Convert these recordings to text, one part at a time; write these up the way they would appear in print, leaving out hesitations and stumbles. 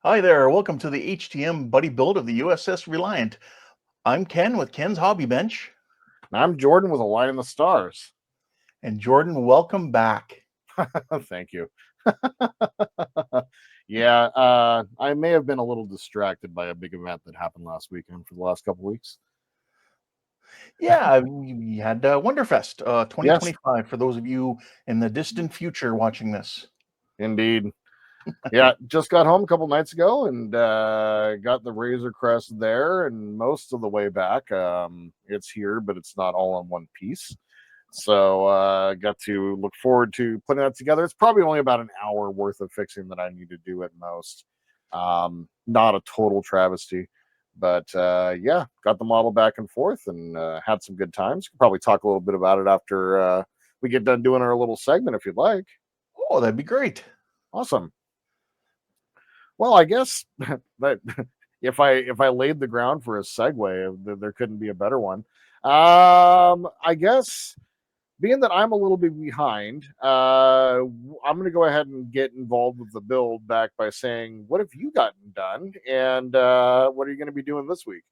Hi there, welcome to the HTM Buddy Build of the U.S.S. Reliant. I'm Ken with Ken's Hobby Bench. And I'm Jordan with a light in the stars. And Jordan, welcome back. Thank you. Yeah, I may have been a little distracted by a big event that happened last weekend for the last couple weeks. Yeah, we had Wonderfest Yes, 2025 for those of you in the distant future watching this. indeed. Yeah, just got home a couple nights ago and got the Razor Crest there, and most of the way back, it's here, but it's not all in one piece. So got to look forward to putting that together. It's probably only about an hour worth of fixing that I need to do at most. Not a total travesty, but yeah, got the model back and forth and had some good times. Could probably talk a little bit about it after we get done doing our little segment if you'd like. Oh, that'd be great. Awesome. Well, I guess that if I laid the ground for a segue, there couldn't be a better one. I guess being that I'm a little bit behind, I'm going to go ahead and get involved with the build back by saying, what have you gotten done, and what are you going to be doing this week?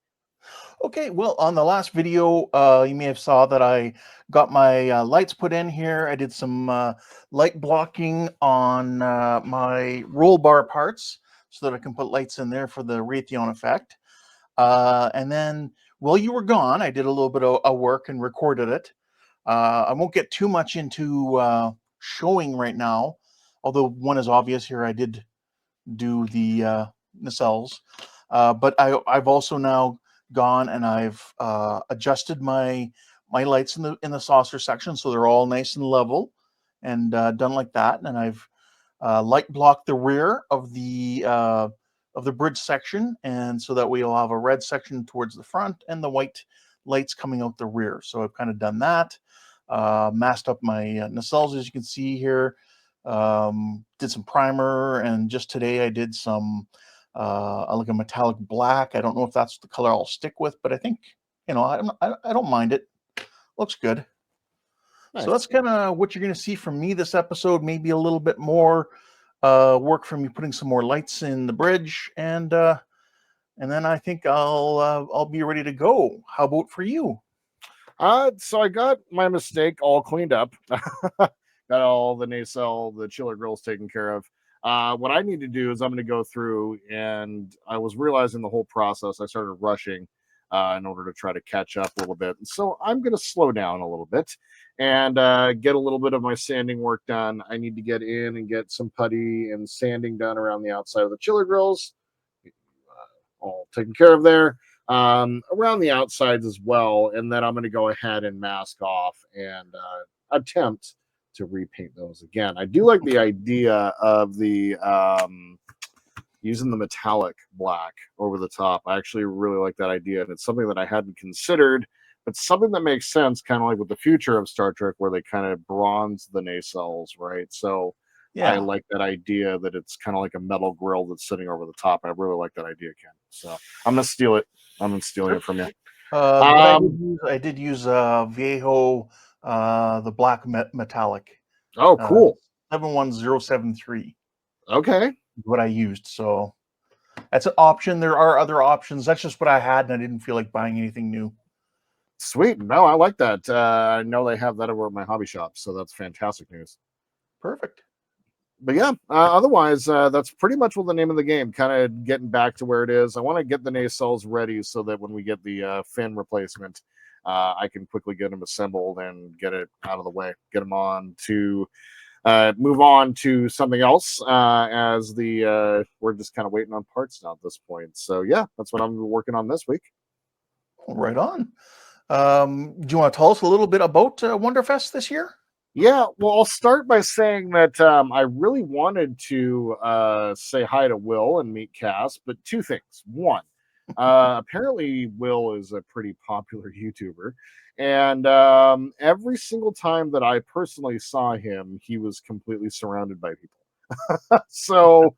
Okay, well, on the last video, you may have saw that I got my lights put in here. I did some light blocking on my roll bar parts so that I can put lights in there for the Raytheon effect. And then while you were gone, I did a little bit of work and recorded it. I won't get too much into showing right now, although one is obvious here. I did do the nacelles, but I've also now gone and I've adjusted my lights in the saucer section so they're all nice and level and done like that. And I've light blocked the rear of the bridge section, and so that way you'll have a red section towards the front and the white lights coming out the rear. So I've kind of done that. Masked up my nacelles, as you can see here. Did some primer, and just today I did some like a metallic black. I don't know if that's the color I'll stick with, but I think, I don't mind it. Looks good. Nice. So that's kind of what you're going to see from me this episode. Maybe a little bit more work from me putting some more lights in the bridge, and then I think I'll be ready to go. How about for you? So I got my mistake all cleaned up. Got all the nacelle, the chiller grills taken care of. What I need to do is I'm going to go through, and I was realizing the whole process. I started rushing in order to try to catch up a little bit. And so I'm going to slow down a little bit and get a little bit of my sanding work done. I need to get in and get some putty and sanding done around the outside of the chiller grills, all taken care of there, around the outsides as well. And then I'm going to go ahead and mask off and attempt to repaint those again. I do like the idea of the using the metallic black over the top. I actually really like that idea, and it's something that I hadn't considered, but something that makes sense, kind of like with the future of Star Trek, where they kind of bronze the nacelles, right? So I Yeah, like that idea that it's kind of like a metal grill that's sitting over the top. I really like that idea, Ken. So I'm gonna steal it. I'm gonna stealing it from you. what Um, I did use Viejo, the black metallic, oh, uh, cool. 71073. Okay. What I used. So that's an option. There are other options. That's just what I had, and I didn't feel like buying anything new. Sweet. No, I like that. I know they have that over at my hobby shop, so that's fantastic news. Perfect. But yeah, otherwise, that's pretty much what the name of the game. Kind of getting back to where it is. I want to get the nacelles ready so that when we get the fin replacement, I can quickly get them assembled and get it out of the way. Get them on to move on to something else. As the we're just kind of waiting on parts now at this point. So yeah, that's what I'm working on this week. Right on. Do you want to tell us a little bit about Wonderfest this year? Yeah, well, I'll start by saying that I really wanted to say hi to Will and meet Cass, but two things. One, apparently Will is a pretty popular YouTuber, and every single time that I personally saw him, he was completely surrounded by people. So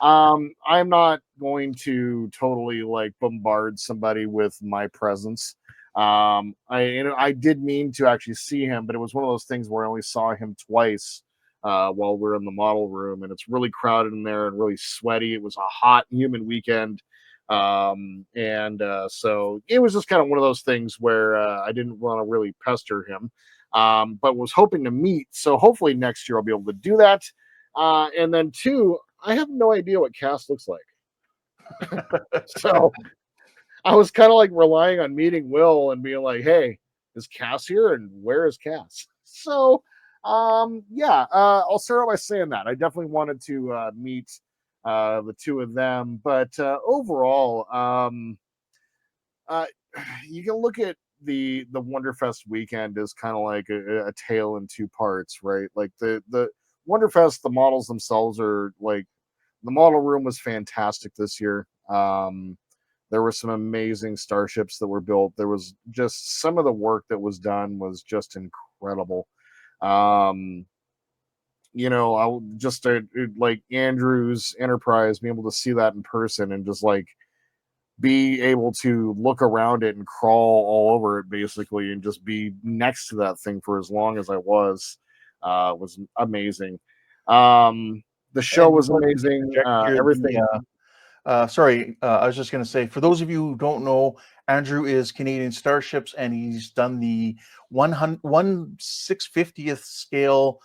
I'm not going to totally like bombard somebody with my presence. I did mean to actually see him, but it was one of those things where I only saw him twice while we're in the model room, and it's really crowded in there and really sweaty. It was a hot, humid weekend. And so it was just kind of one of those things where I didn't want to really pester him, but was hoping to meet. So hopefully next year I'll be able to do that. And then two, I have no idea what Cass looks like. So I was kind of like relying on meeting Will and being like, hey, is Cass here? And where is Cass? So yeah, I'll start out by saying that. I definitely wanted to meet the two of them. But overall, uh, you can look at the Wonderfest weekend as kind of like a tale in two parts, right? Like the Wonderfest, the models themselves are like the model room was fantastic this year. There were some amazing starships that were built. There was just some of the work that was done was just incredible. Um, I just like Andrew's Enterprise, being able to see that in person and just like be able to look around it and crawl all over it basically and just be next to that thing for as long as I was amazing. The show And was Jordan, amazing. interject here, Everything. sorry, I was just going to say, for those of you who don't know, Andrew is Canadian Starships, and he's done the 1/650th scale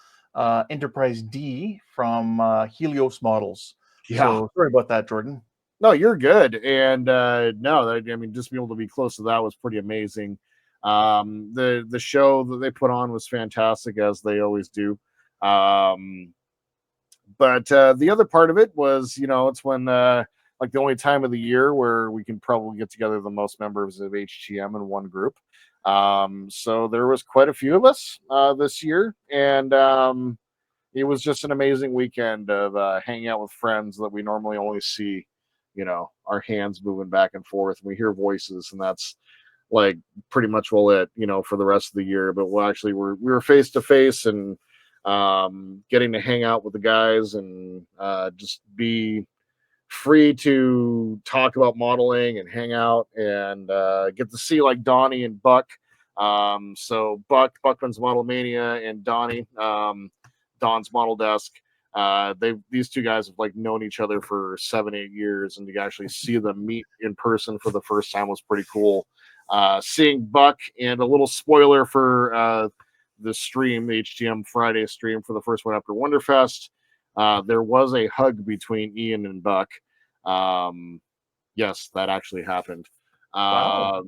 Enterprise D from Helios models. Yeah. So sorry about that, Jordan. No, you're good. And no, I mean, just being able to be close to that was pretty amazing. The show that they put on was fantastic, as they always do. Um, but the other part of it was, it's when like the only time of the year where we can probably get together the most members of HTM in one group. So there was quite a few of us this year, and it was just an amazing weekend of hanging out with friends that we normally only see, our hands moving back and forth. And we hear voices, and that's like pretty much well it, for the rest of the year. But we were face to face and getting to hang out with the guys and just be free to talk about modeling and hang out and get to see like Donnie and Buck. So Buckman's Model Mania, and Donnie, Don's Model Desk. These two guys have like known each other for 7-8 years, and to actually see them meet in person for the first time was pretty cool. Seeing Buck, and a little spoiler for the stream, the HTM Friday stream for the first one after Wonderfest, there was a hug between Ian and Buck. Yes, that actually happened. Wow.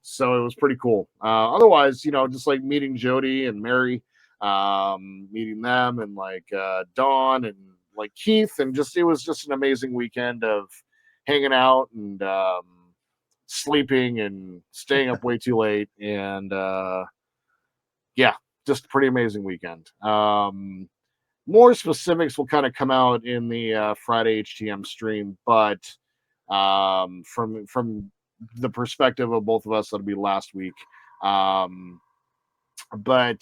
So it was pretty cool. Otherwise, just like meeting Jody and Mary, meeting them, and like Dawn and like Keith, and it was just an amazing weekend of hanging out and sleeping and staying up way too late, and yeah, just a pretty amazing weekend. More specifics will kind of come out in the Friday HTM stream, but from the perspective of both of us, that'll be last week. But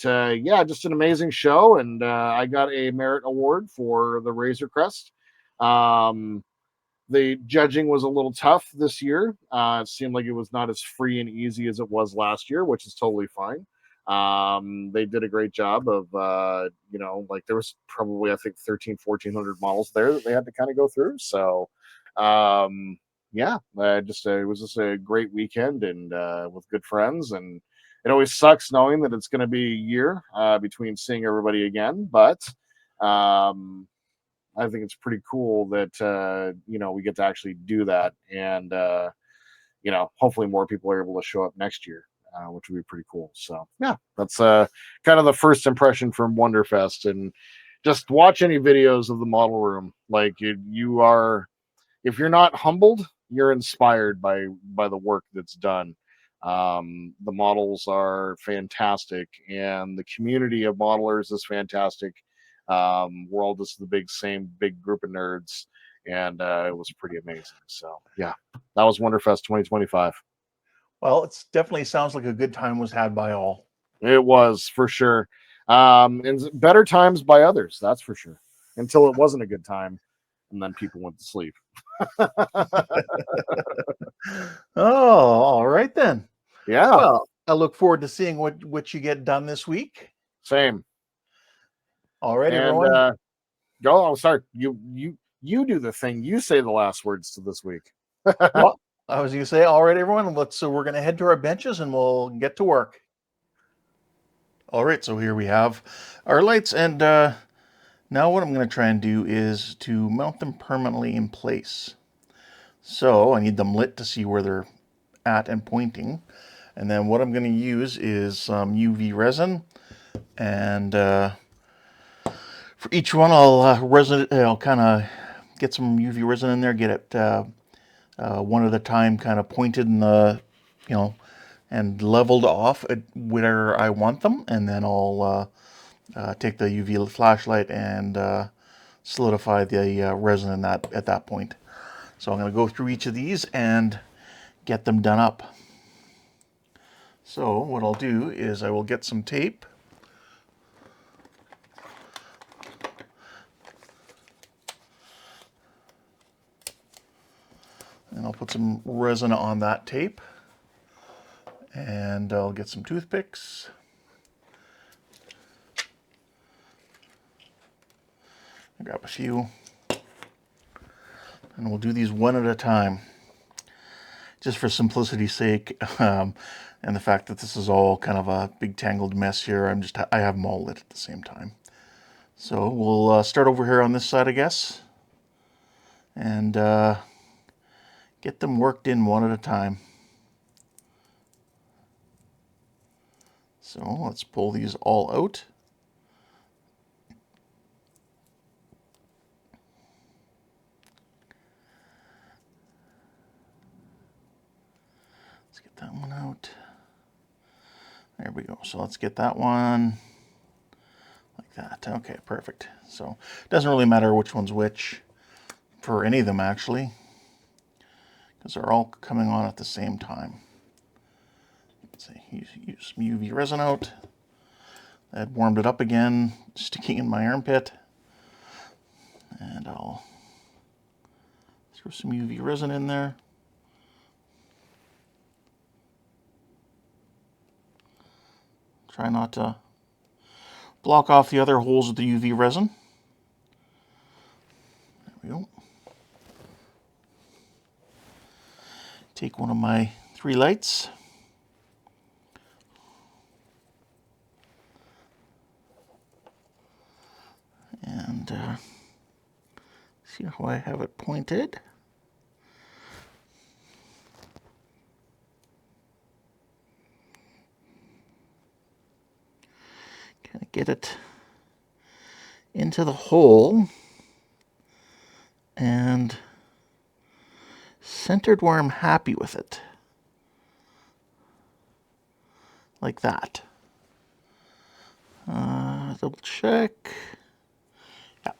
yeah, just an amazing show, and I got a merit award for the Razor Crest. The judging was a little tough this year. It seemed like it was not as free and easy as it was last year, which is totally fine. They did a great job of, like there was probably, I think, 1,400 models there that they had to kind of go through. So, yeah, it was just a great weekend, and with good friends. And it always sucks knowing that it's going to be a year between seeing everybody again. But I think it's pretty cool that we get to actually do that, and hopefully more people are able to show up next year, which would be pretty cool. So yeah, that's kind of the first impression from Wonderfest. And just watch any videos of the model room. Like you are, if you're not humbled, you're inspired by the work that's done. The models are fantastic, and the community of modelers is fantastic. We're all just the same big group of nerds, and it was pretty amazing. So yeah, that was Wonderfest 2025. Well, it's definitely sounds like a good time was had by all. It was for sure, and better times by others, that's for sure. Until it wasn't a good time, and then people went to sleep. Oh, all right then. Yeah, Well, I look forward to seeing what you get done this week. same. All right, And everyone. go. Oh, sorry. You do the thing. You say the last words to this week. Well, I was going to say, all right, everyone. So we're going to head to our benches and we'll get to work. All right, so here we have our lights, and now what I'm going to try and do is to mount them permanently in place. So I need them lit to see where they're at and pointing. And then what I'm going to use is some UV resin, and for each one I'll kind of get some UV resin in there, get it one at a time, kind of pointed in the, and leveled off at where I want them, and then I'll take the UV flashlight and solidify the resin in at that point. So I'm going to go through each of these and get them done up. So what I'll do is I will get some tape. And I'll put some resin on that tape. And I'll get some toothpicks. I'll grab a few. And we'll do these one at a time, just for simplicity's sake, and the fact that this is all kind of a big tangled mess here. I have them all lit at the same time. So we'll start over here on this side, I guess, and get them worked in one at a time. So let's pull these all out. Let's get that one out. There we go. So let's get that one like that. Okay, perfect. So it doesn't really matter which one's which for any of them, actually, because they're all coming on at the same time. Let's see, use some UV resin out. I had warmed it up again, sticking in my armpit. And I'll throw some UV resin in there. Try not to block off the other holes with the UV resin. There we go. Take one of my 3 lights. And see how I have it pointed. Kind of get it into the hole and centered where I'm happy with it. Like that. Double check. Yeah.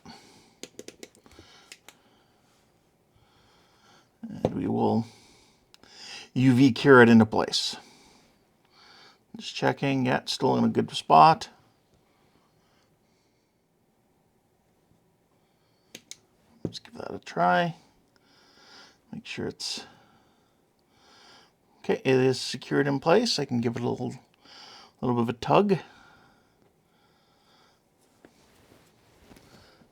And we will UV cure it into place. Just checking. Yeah, it's still in a good spot. Let's give that a try. Make sure it's okay. It is secured in place. I can give it a little bit of a tug.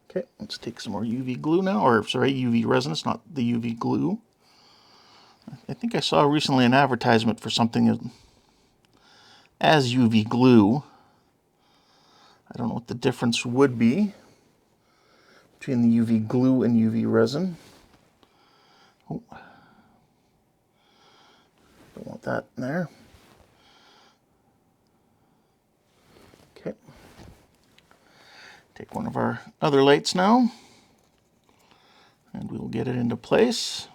Okay, let's take some more UV glue now, or sorry, UV resin. It's not the UV glue. I think I saw recently an advertisement for something as UV glue. I don't know what the difference would be between the UV glue and UV resin. Oh, don't want that in there. Okay. Take one of our other lights now, and we'll get it into place.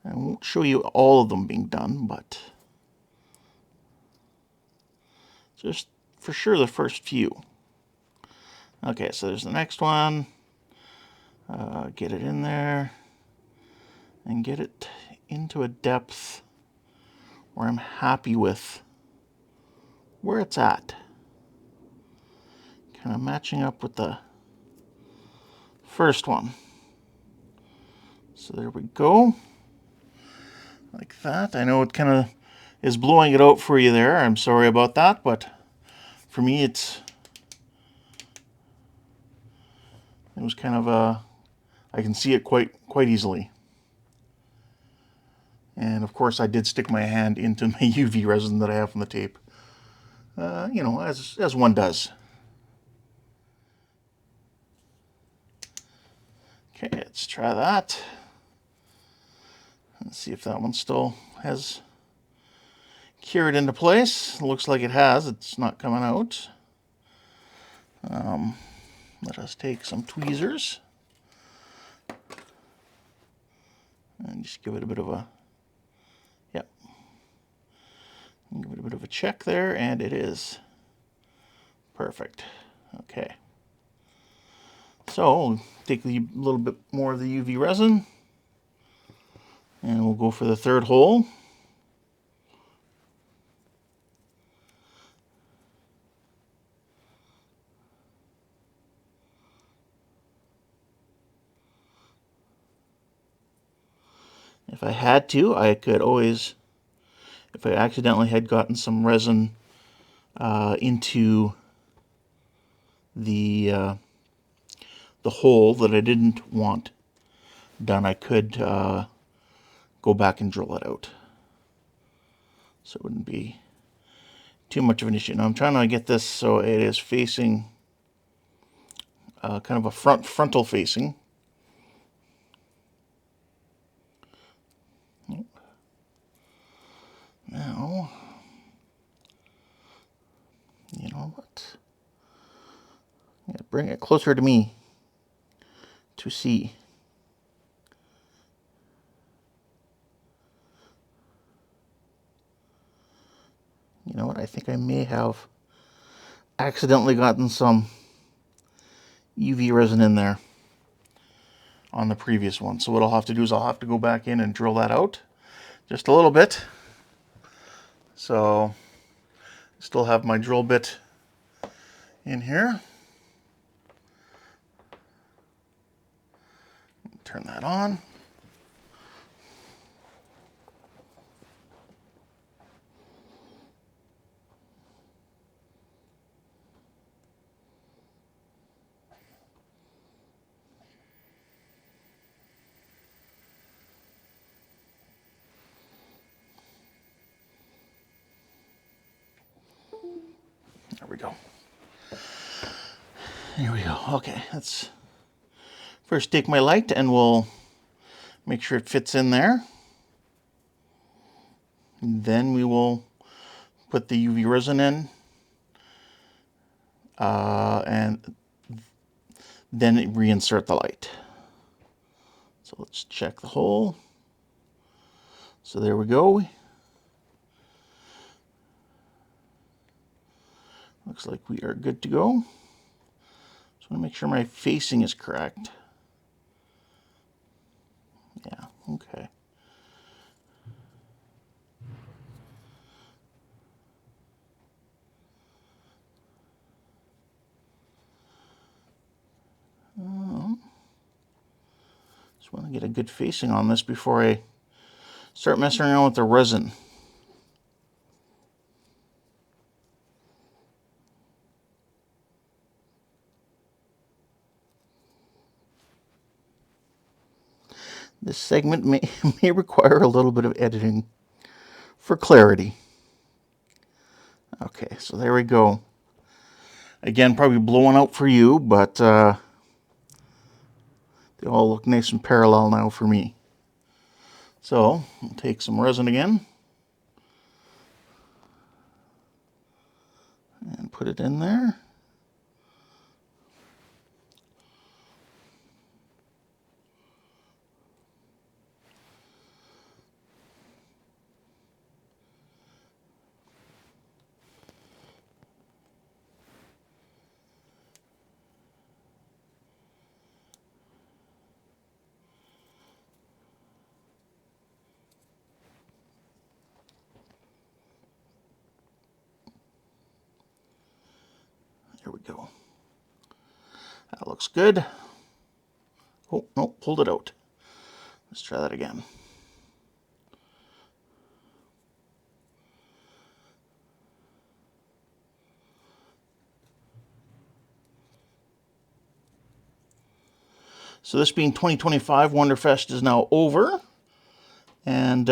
I won't show you all of them being done, but just for sure the first few. Okay, so there's the next one. Get it in there and get it into a depth where I'm happy with where it's at. Kind of matching up with the first one. So there we go. Like that. I know it kind of is blowing it out for you there. I'm sorry about that, but for me, it was kind of a, I can see it quite easily. And of course, I did stick my hand into my UV resin that I have from the tape. You know, as one does. Okay, let's try that. Let's see if that one still has cured into place. Looks like it has. It's not coming out. Let us take some tweezers and just give it a bit of a, yep, give it a bit of a check there, and it is perfect. Okay. So take a little bit more of the UV resin, and we'll go for the third hole. If I had to, I could always, if I accidentally had gotten some resin into the hole that I didn't want done, I could go back and drill it out. So it wouldn't be too much of an issue. Now I'm trying to get this so it is facing kind of a frontal facing. Now, you know what? I'm gonna bring it closer to me to see. You know what? I think I may have accidentally gotten some UV resin in there on the previous one. So what I'll have to do is I'll have to go back in and drill that out just a little bit. So still have my drill bit in here. Turn that on. There we go. Here we go. Okay, let's first take my light and we'll make sure it fits in there. And then we will put the UV resin in and then reinsert the light. So let's check the hole. So there we go. Looks like we are good to go. Just want to make sure my facing is correct. Yeah, okay. Just want to get a good facing on this before I start messing around with the resin. This segment may require a little bit of editing for clarity. Okay, so there we go. Again, probably blowing out for you, but they all look nice and parallel now for me. So, I'll take some resin again and put it in there. There we go. That looks good. Oh, no, pulled it out. Let's try that again. So this being 2025, Wonderfest is now over. And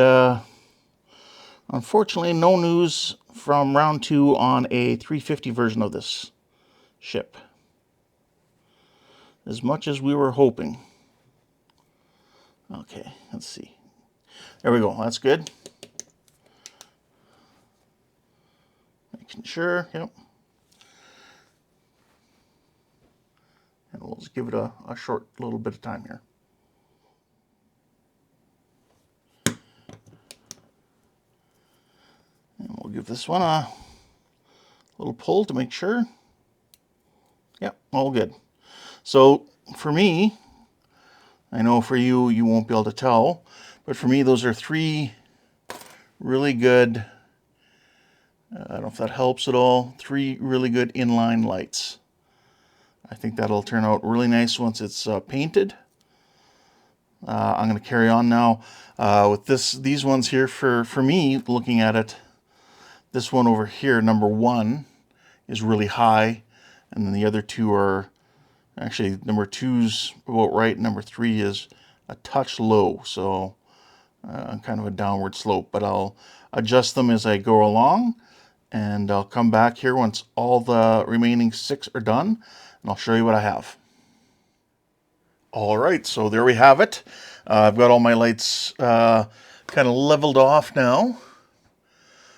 unfortunately, no news from round 2 on a 350 version of this ship. As much as we were hoping. Okay, let's see. There we go, that's good. Making sure, yep. And we'll just give it a short little bit of time here. And we'll give this one a little pull to make sure. Yep, all good. So for me, I know for you, you won't be able to tell, but for me, those are 3 really good, I don't know if that helps at all, 3 really good inline lights. I think that'll turn out really nice once it's painted. I'm going to carry on now with these ones here. For me, looking at it, this one over here, number 1, is really high, and then the other 2 are actually, number 2's about right, number 3 is a touch low, so kind of a downward slope, but I'll adjust them as I go along, and I'll come back here once all the remaining 6 are done, and I'll show you what I have. All right, so there we have it. I've got all my lights kind of leveled off now.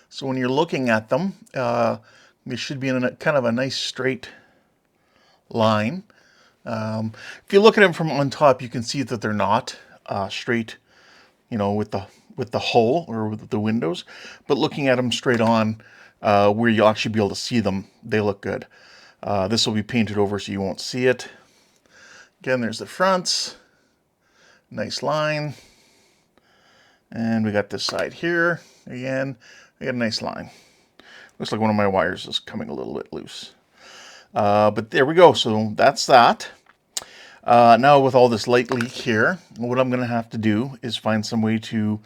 So when you're looking at them, they should be in kind of a nice straight line. If you look at them from on top, you can see that they're not straight, you know, with the hull or with the windows. But looking at them straight on, where you'll actually be able to see them, they look good. This will be painted over so you won't see it. Again, there's the fronts. Nice line. And we got this side here. Again, we got a nice line. Looks like one of my wires is coming a little bit loose. But there we go. So that's that. Now with all this light leak here, what I'm going to have to do is find some way to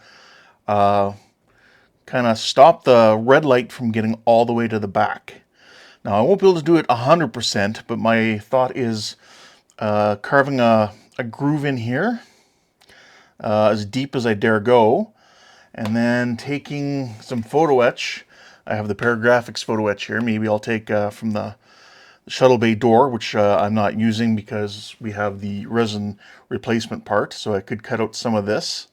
kind of stop the red light from getting all the way to the back. Now I won't be able to do it 100%, but my thought is carving a groove in here as deep as I dare go, and then taking some photo etch. I have the ParaGrafix photo etch here. Maybe I'll take from the shuttle bay door, which I'm not using because we have the resin replacement part, so I could cut out some of this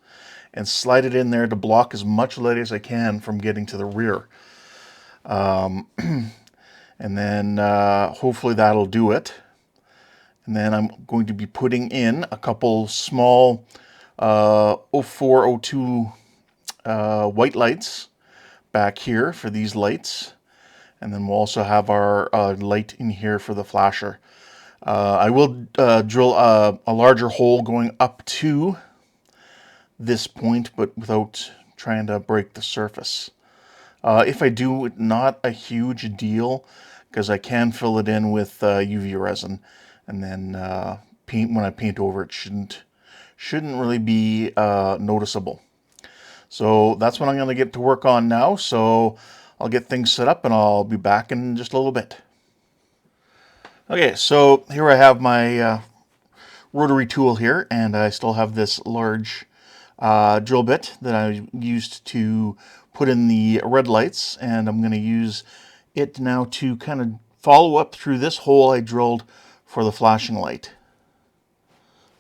and slide it in there to block as much light as I can from getting to the rear. And then hopefully that'll do it. And then I'm going to be putting in a couple small 0402 white lights back here for these lights. And then we'll also have our light in here for the flasher. I will drill a larger hole going up to this point, but without trying to break the surface. If I do, not a huge deal, because I can fill it in with UV resin, and then when I paint over it, shouldn't really be noticeable. So that's what I'm going to get to work on now. So I'll get things set up, and I'll be back in just a little bit. Okay, so here I have my rotary tool here, and I still have this large drill bit that I used to put in the red lights, and I'm going to use it now to kind of follow up through this hole I drilled for the flashing light.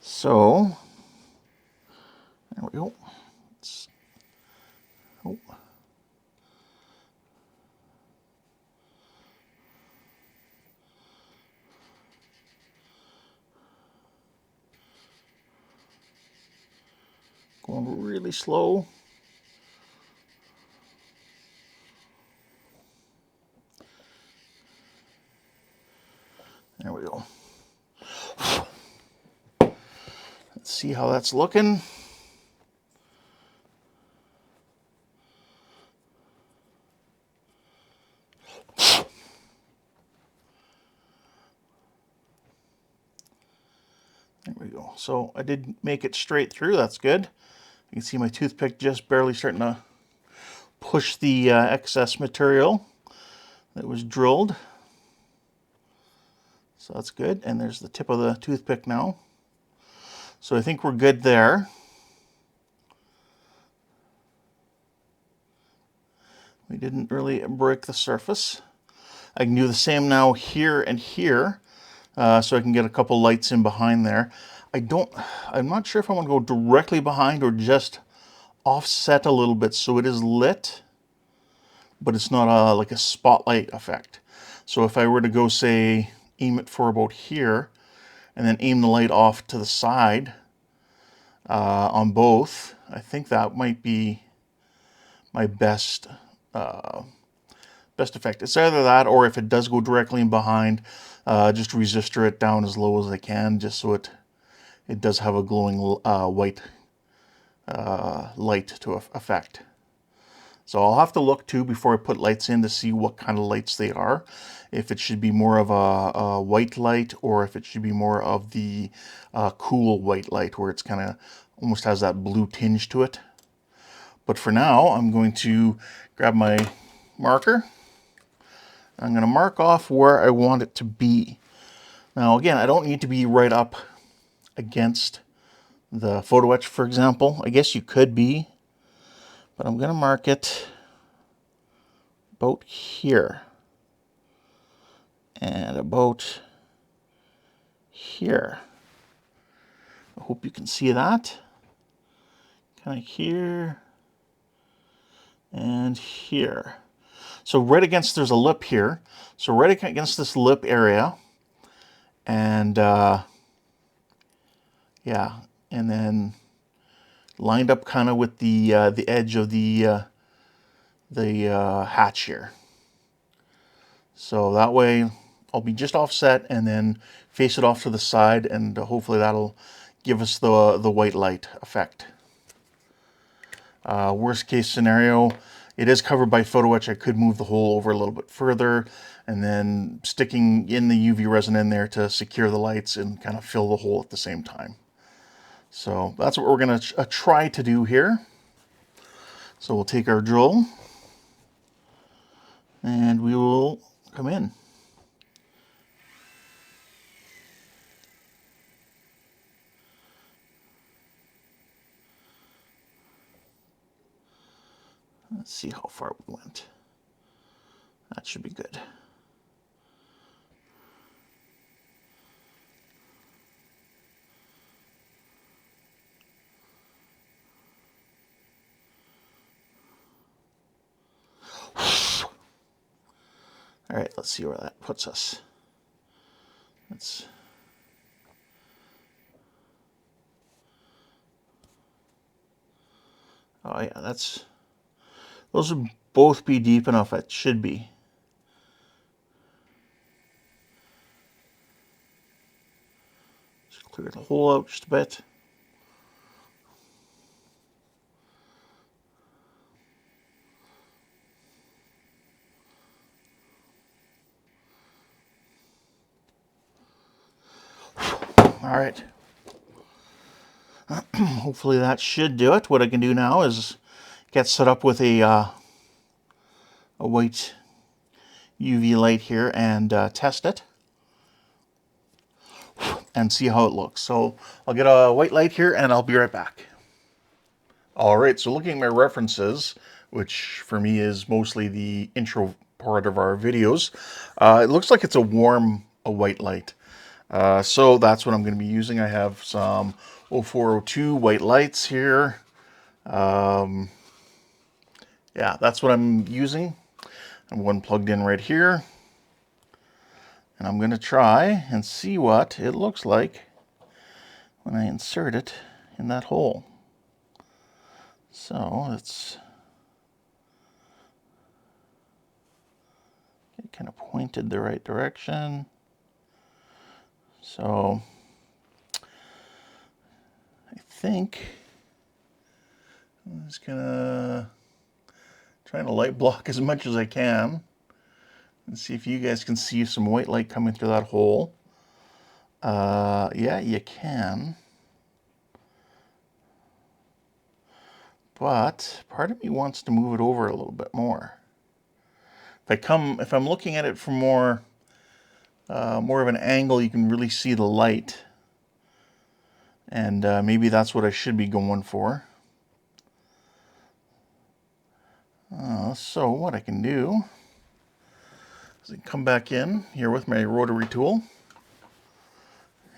So there we go. Oh. Going really slow. There we go. Let's see how that's looking. There we go. So I did make it straight through. That's good. You can see my toothpick just barely starting to push the excess material that was drilled. So that's good. And there's the tip of the toothpick now. So I think we're good there. We didn't really break the surface. I can do the same now here and here, so I can get a couple lights in behind there. I'm not sure if I want to go directly behind or just offset a little bit so it is lit, but it's not like a spotlight effect. So if I were to go, say, aim it for about here, and then aim the light off to the side on both, I think that might be my best effect. It's either that, or if it does go directly in behind, just resistor it down as low as I can, just so it does have a glowing white light to effect. So I'll have to look too before I put lights in to see what kind of lights they are. If it should be more of a white light, or if it should be more of the cool white light where it's kind of almost has that blue tinge to it. But for now, I'm going to grab my marker. I'm going to mark off where I want it to be. Now again, I don't need to be right up against the photo etch, for example. I guess you could be, but I'm going to mark it about here and about here. I hope you can see that. Kind of here and here. So right against, there's a lip here. So right against this lip area, and yeah, and then lined up kind of with the edge of the hatch here. So that way I'll be just offset and then face it off to the side, and hopefully that'll give us the white light effect. Worst case scenario, it is covered by photo etch. I could move the hole over a little bit further and then sticking in the UV resin in there to secure the lights and kind of fill the hole at the same time. So that's what we're going to try to do here. So we'll take our drill and we will come in. Let's see how far we went. That should be good. All right, let's see where that puts us. Oh yeah, those would both be deep enough. It should be. Just clear the hole out just a bit. All right. Hopefully that should do it. What I can do now is get set up with a white UV light here and test it and see how it looks. So I'll get a white light here and I'll be right back. All right, so looking at my references, which for me is mostly the intro part of our videos, it looks like it's a white light. So that's what I'm going to be using. I have some 0402 white lights here. Yeah, that's what I'm using. I'm one plugged in right here. And I'm going to try and see what it looks like when I insert it in that hole. So let's get kind of pointed the right direction. So I think I'm just gonna try to light block as much as I can and see if you guys can see some white light coming through that hole. Yeah, you can. But part of me wants to move it over a little bit more. If I'm looking at it from more of an angle, you can really see the light. And maybe that's what I should be going for. So what I can do is I can come back in here with my rotary tool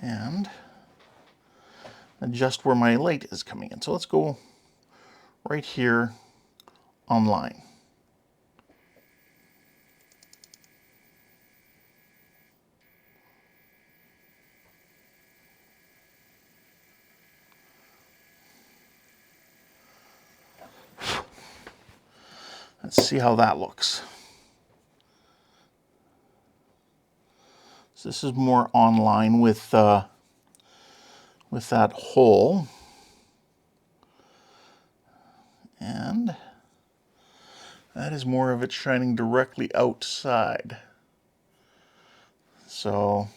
and adjust where my light is coming in. So let's go right here on line. Let's see how that looks. So this is more on line with that hole. And that is more of it shining directly outside. So,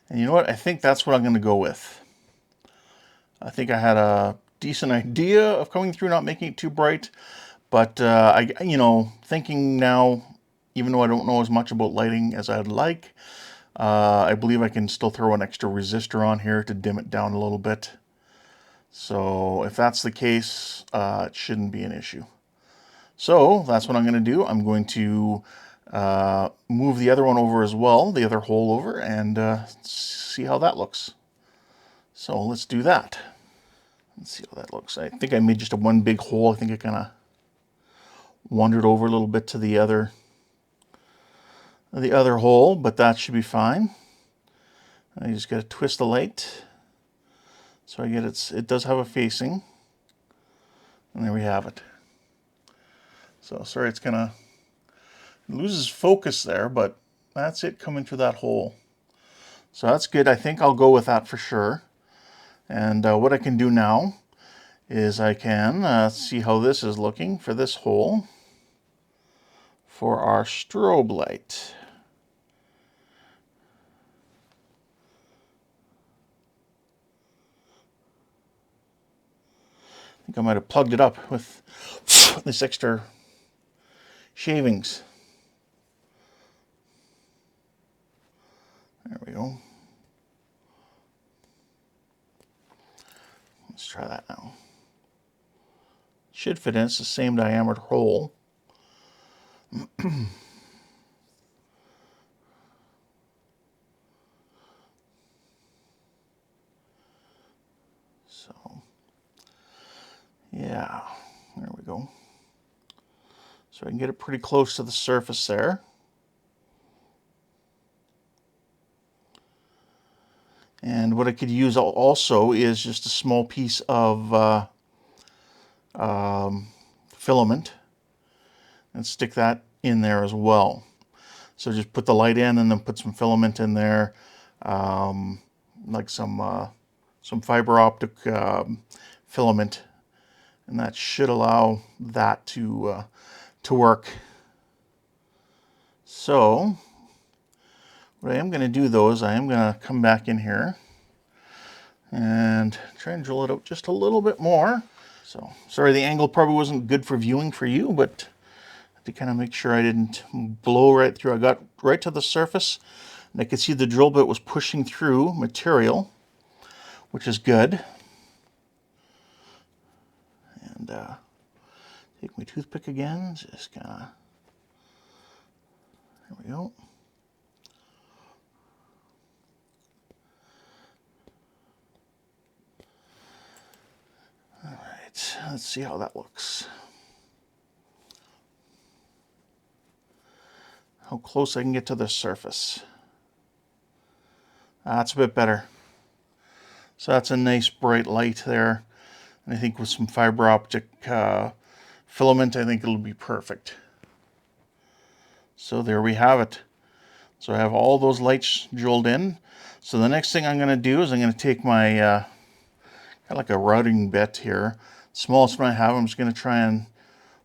and you know what? I think that's what I'm going to go with. I think I had a decent idea of coming through, not making it too bright. But thinking now, even though I don't know as much about lighting as I'd like, I believe I can still throw an extra resistor on here to dim it down a little bit. So if that's the case, it shouldn't be an issue. So that's what I'm going to do. I'm going to move the other one over as well, the other hole over, and see how that looks. So let's do that. Let's see how that looks. I think I made just one big hole. I think I kind of wandered over a little bit to the other hole, but that should be fine. I just got to twist the light so I get it does have a facing, and there we have it. So sorry, it's kind of loses focus there, but that's it coming through that hole. So that's good. I think I'll go with that for sure. And what I can do now is I can see how this is looking for this hole for our strobe light. I think I might have plugged it up with this extra shavings. There we go. Let's try that now. Should fit in. It's the same diameter hole. So, yeah, there we go. So I can get it pretty close to the surface there. And what I could use also is just a small piece of filament and stick that in there as well. So just put the light in and then put some filament in there, like some fiber optic filament, and that should allow that to work. So what I am going to do though is I am going to come back in here and try and drill it out just a little bit more. So sorry, the angle probably wasn't good for viewing for you, but to kind of make sure I didn't blow right through. I got right to the surface and I could see the drill bit was pushing through material, which is good. And take my toothpick again, just kind of, there we go. All right, let's see how that looks. How close I can get to the surface. That's a bit better. So that's a nice bright light there. And I think with some fiber optic filament, I think it'll be perfect. So there we have it. So I have all those lights drilled in. So the next thing I'm going to do is I'm going to take my kind of like a routing bit here, smallest one I have. I'm just going to try and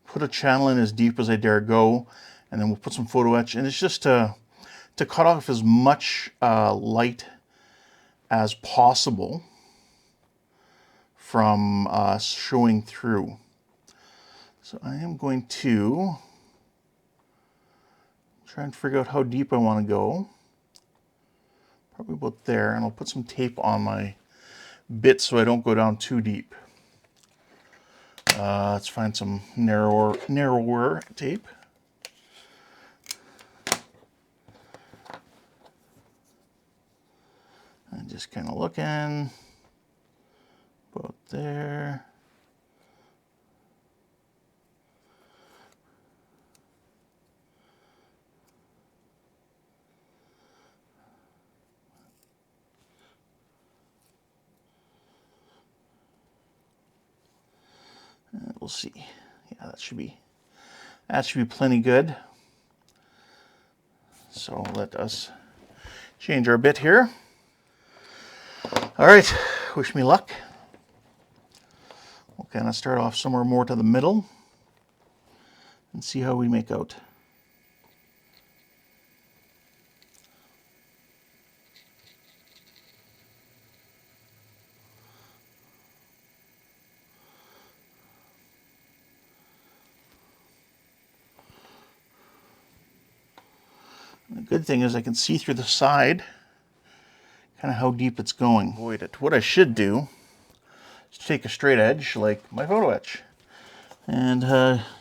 put a channel in as deep as I dare go, and then we'll put some photo etch. And it's just to cut off as much light as possible from showing through. So I am going to try and figure out how deep I want to go. Probably about there, and I'll put some tape on my bit so I don't go down too deep. Let's find some narrower tape. And just kind of looking about there. And we'll see. Yeah, that should be plenty good. So let us change our bit here. All right, wish me luck. We'll kind of start off somewhere more to the middle and see how we make out. The good thing is I can see through the side kind of how deep it's going. Avoid it. What I should do is take a straight edge like my photo etch and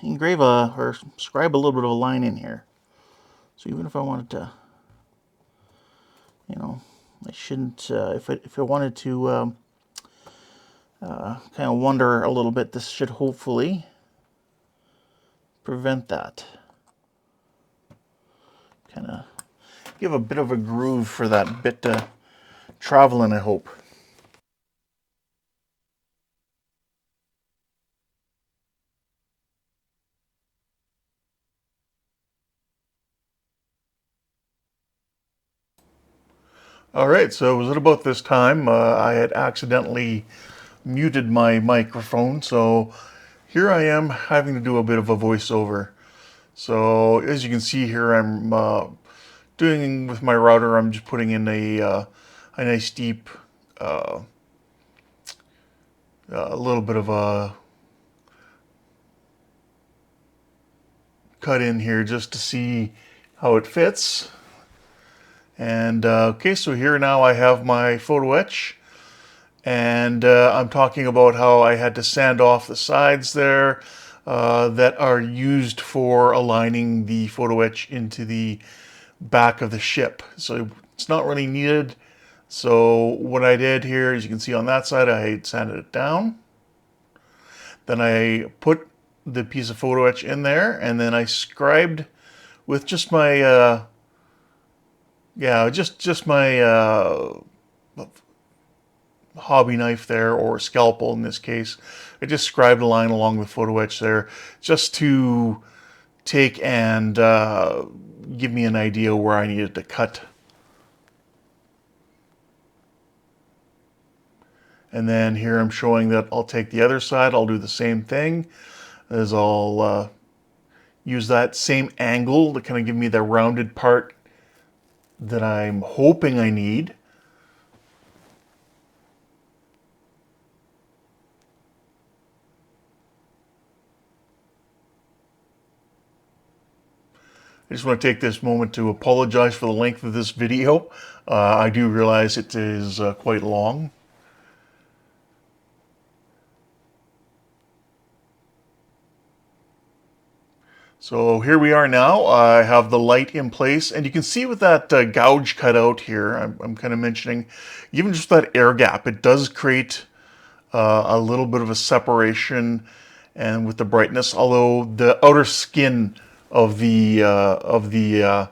engrave or scribe a little bit of a line in here. So even if I wanted to, you know, I shouldn't, if I wanted to kind of wander a little bit, this should hopefully prevent that. Kind of give a bit of a groove for that bit to travel in, I hope. All right, so it was at about this time I had accidentally muted my microphone, so here I am having to do a bit of a voiceover. So as you can see here, I'm doing with my router, I'm just putting in a nice deep, a little bit of a cut in here just to see how it fits. And okay, so here now I have my photo etch, and I'm talking about how I had to sand off the sides there that are used for aligning the photo etch into the back of the ship. So it's not really needed. So what I did here, as you can see on that side, I sanded it down. Then I put the piece of photo etch in there, and then I scribed with just my just my hobby knife there, or scalpel in this case. I just scribed a line along the photo etch there just to take and give me an idea where I needed to cut. And then here I'm showing that I'll take the other side, I'll do the same thing, as I'll use that same angle to kind of give me the rounded part that I'm hoping I need. I just want to take this moment to apologize for the length of this video. I do realize it is quite long. So here we are now. I have the light in place, and you can see with that gouge cut out here, I'm kind of mentioning, even just that air gap, it does create a little bit of a separation and with the brightness, although the outer skin of the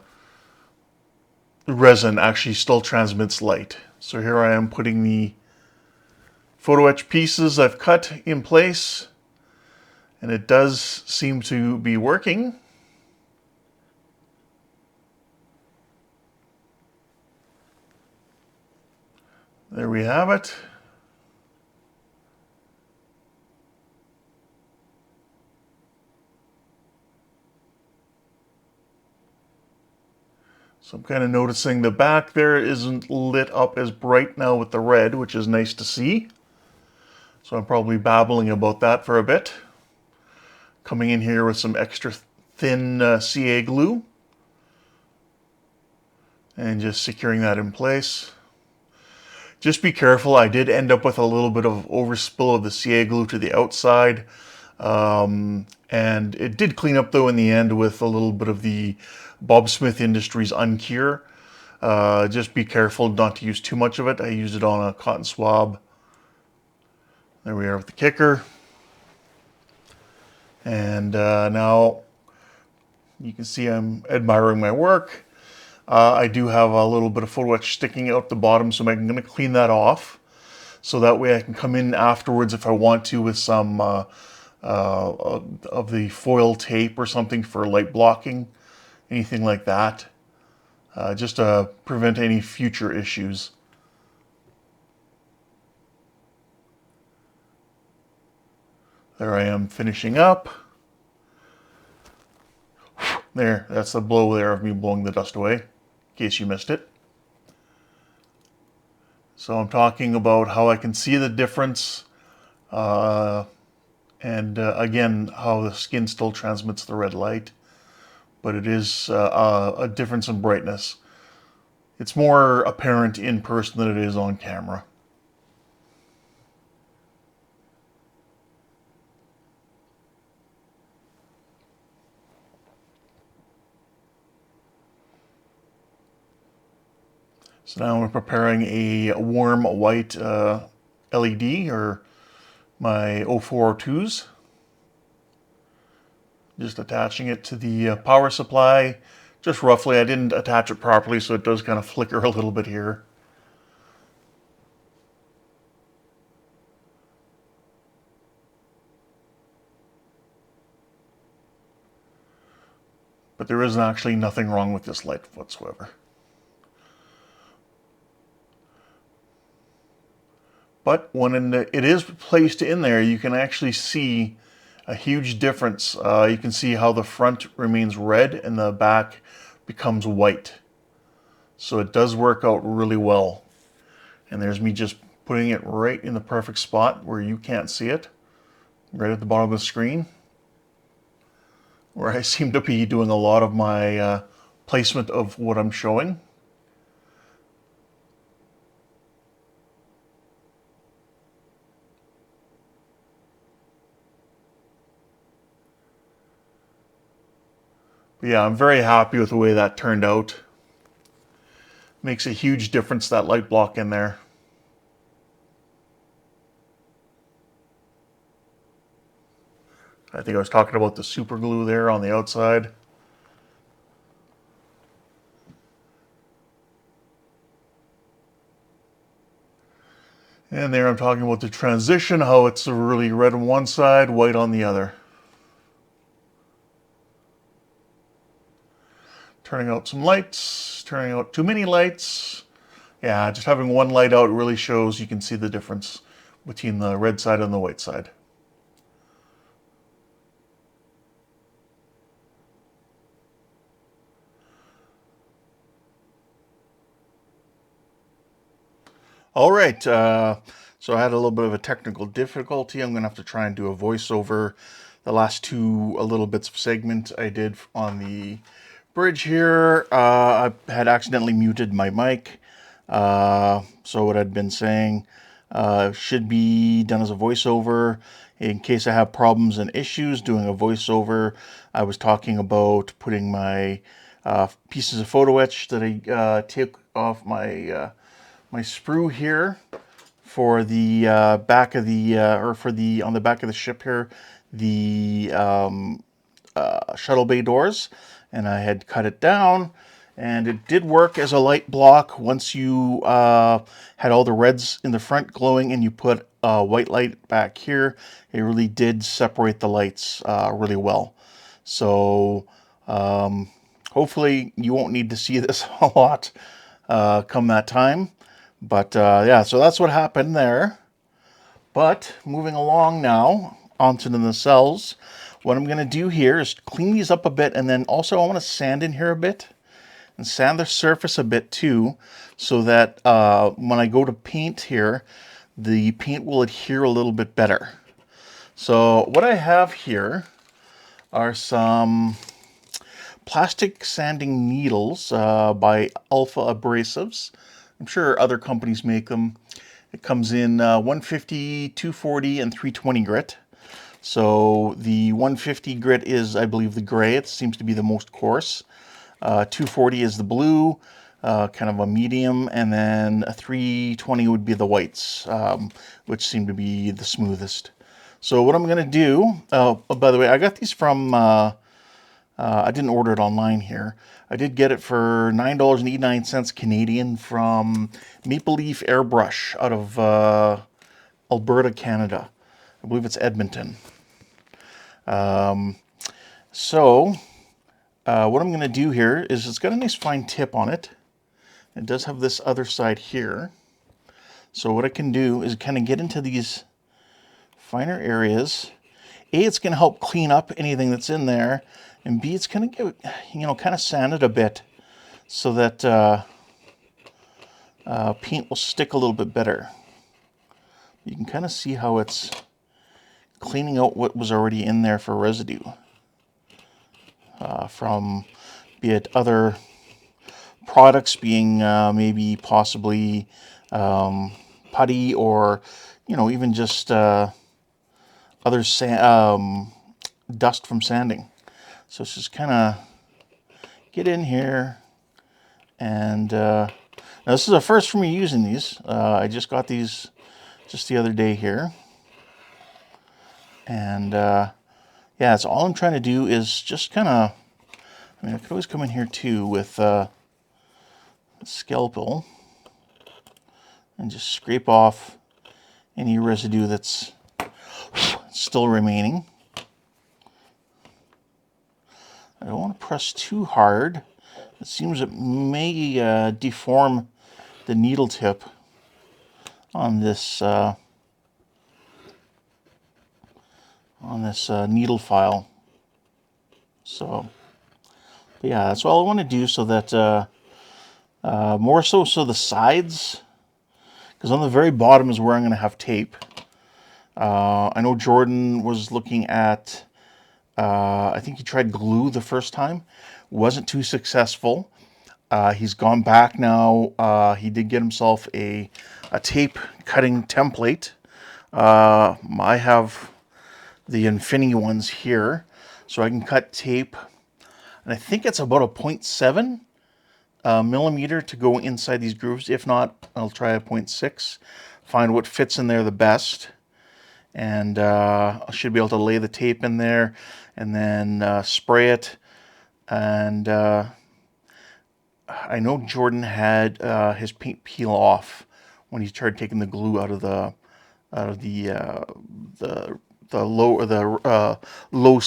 resin actually still transmits light. So here I am putting the photo etch pieces I've cut in place, and it does seem to be working. There we have it. So I'm kind of noticing the back there isn't lit up as bright now with the red, which is nice to see. So I'm probably babbling about that for a bit. Coming in here with some extra thin CA glue and just securing that in place. Just be careful. I did end up with a little bit of overspill of the CA glue to the outside. And it did clean up though in the end with a little bit of the Bob Smith Industries Uncure. Just be careful not to use too much of it. I used it on a cotton swab. There we are with the kicker. And now you can see I'm admiring my work. I do have a little bit of photo-etched sticking out the bottom, so I'm going to clean that off. So that way I can come in afterwards if I want to with some of the foil tape or something for light blocking, anything like that, just to prevent any future issues. There I am finishing up. There, that's the blow there of me blowing the dust away, in case you missed it. So I'm talking about how I can see the difference, and again, how the skin still transmits the red light, but it is a difference in brightness. It's more apparent in person than it is on camera. So now we're preparing a warm white LED, or my 0402s. Just attaching it to the power supply, just roughly. I didn't attach it properly, so it does kind of flicker a little bit here. But there is actually nothing wrong with this light whatsoever. But when it is placed in there, you can actually see a huge difference. You can see how the front remains red and the back becomes white. So it does work out really well. And there's me just putting it right in the perfect spot where you can't see it, right at the bottom of the screen, where I seem to be doing a lot of my placement of what I'm showing. But yeah, I'm very happy with the way that turned out. Makes a huge difference, that light block in there. I think I was talking about the super glue there on the outside. And there I'm talking about the transition, how it's really red on one side, white on the other. Turning out some lights, turning out too many lights. Yeah, just having one light out really shows you can see the difference between the red side and the white side. All right, so I had a little bit of a technical difficulty. I'm going to have to try and do a voiceover. The last two little bits of segment I did on the bridge here, I had accidentally muted my mic. So what I'd been saying should be done as a voiceover. In case I have problems and issues doing a voiceover, I was talking about putting my pieces of photo etch that I took off my my sprue here for the back of the or for the on the back of the ship here, the shuttle bay doors, and I had cut it down, and it did work as a light block once you had all the reds in the front glowing and you put a white light back here. It really did separate the lights really well. So hopefully you won't need to see this a lot come that time. But yeah, so that's what happened there. But moving along now onto the nacelles, what I'm going to do here is clean these up a bit, and then also I want to sand in here a bit and sand the surface a bit too, so that when I go to paint here, the paint will adhere a little bit better. So what I have here are some plastic sanding needles by Alpha Abrasives. I'm sure other companies make them. It comes in 150, 240, and 320 grit. So the 150 grit is, I believe, the gray. It seems to be the most coarse. 240 is the blue, kind of a medium, and then a 320 would be the whites, which seem to be the smoothest. So what I'm going to do, oh, by the way, I got these from, I didn't order it online here. I did get it for $9.89 Canadian from Maple Leaf Airbrush out of Alberta, Canada. I believe it's Edmonton. So what I'm going to do here is it's got a nice fine tip on it. It does have this other side here. So what I can do is kind of get into these finer areas. A, it's going to help clean up anything that's in there, and B, it's going to get, kind of sand it a bit so that paint will stick a little bit better. You can kind of see how it's cleaning out what was already in there for residue from, be it other products being maybe possibly putty, or even just other dust from sanding. So it's just kind of get in here, and now this is a first for me using these. I just got these just the other day here, and yeah, that's all I'm trying to do is just kind of, I could always come in here too with a scalpel and just scrape off any residue that's still remaining. I don't want to press too hard. It seems it may deform the needle tip on this needle file. So yeah, that's all I want to do, so that more so the sides, because on the very bottom is where I'm going to have tape. I know Jordan was looking at, I think he tried glue the first time, wasn't too successful. He's gone back now. He did get himself a tape cutting template. I have the Infinity ones here, so I can cut tape, and I think it's about a 0.7 millimeter to go inside these grooves. If not, I'll try a 0.6, find what fits in there the best, and I should be able to lay the tape in there and then spray it. And I know Jordan had his paint peel off when he started taking the glue out of the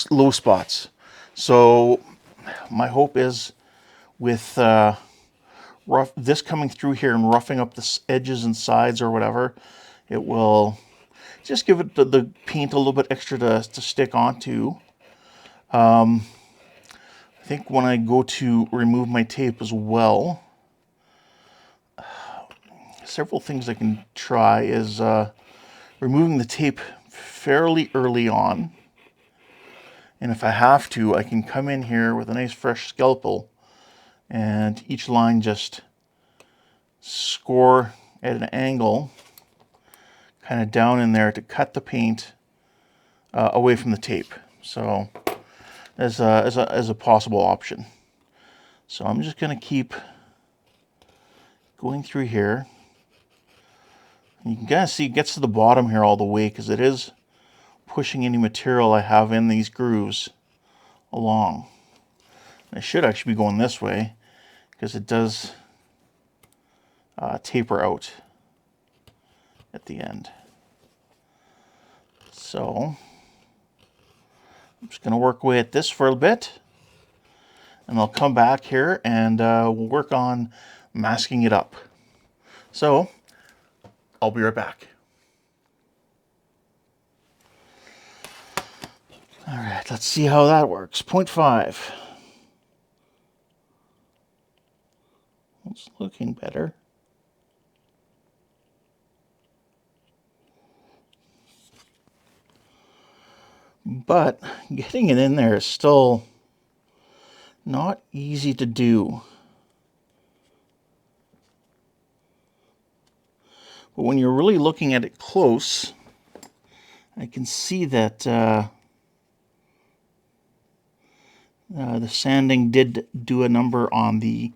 low spots. So my hope is with this coming through here and roughing up the edges and sides or whatever, it will just give it the paint a little bit extra to stick onto. I think when I go to remove my tape as well, several things I can try is removing the tape fairly early on. And if I have to, I can come in here with a nice fresh scalpel and each line just score at an angle, kind of down in there to cut the paint away from the tape. So as a possible option. So I'm just going to keep going through here. You can kind of see it gets to the bottom here all the way, because it is pushing any material I have in these grooves along. I should actually be going this way, because it does taper out at the end. So I'm just going to work away at this for a bit, and I'll come back here and we'll work on masking it up. So I'll be right back. All right, let's see how that works. 0.5. It's looking better. But getting it in there is still not easy to do. But when you're really looking at it close, I can see that the sanding did do a number on the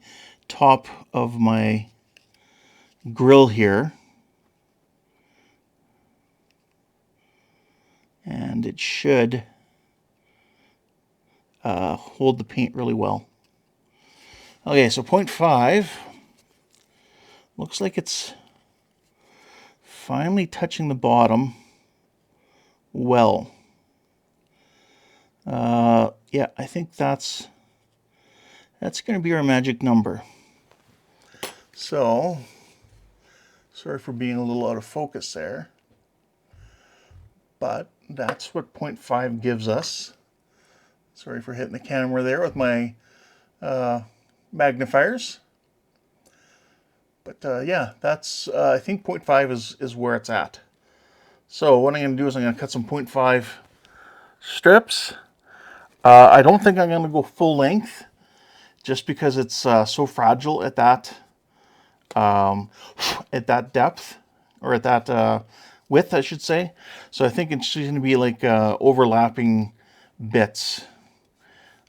top of my grill here. And it should hold the paint really well. Okay, so 0.5 looks like it's finally touching the bottom well. Yeah, I think that's going to be our magic number. So, sorry for being a little out of focus there, but that's what 0.5 gives us. Sorry for hitting the camera there with my magnifiers. But yeah, that's I think 0.5 is where it's at. So what I'm going to do is I'm going to cut some 0.5 strips. I don't think I'm going to go full length, just because it's so fragile at that depth, or at that width, I should say. So I think it's going to be like overlapping bits,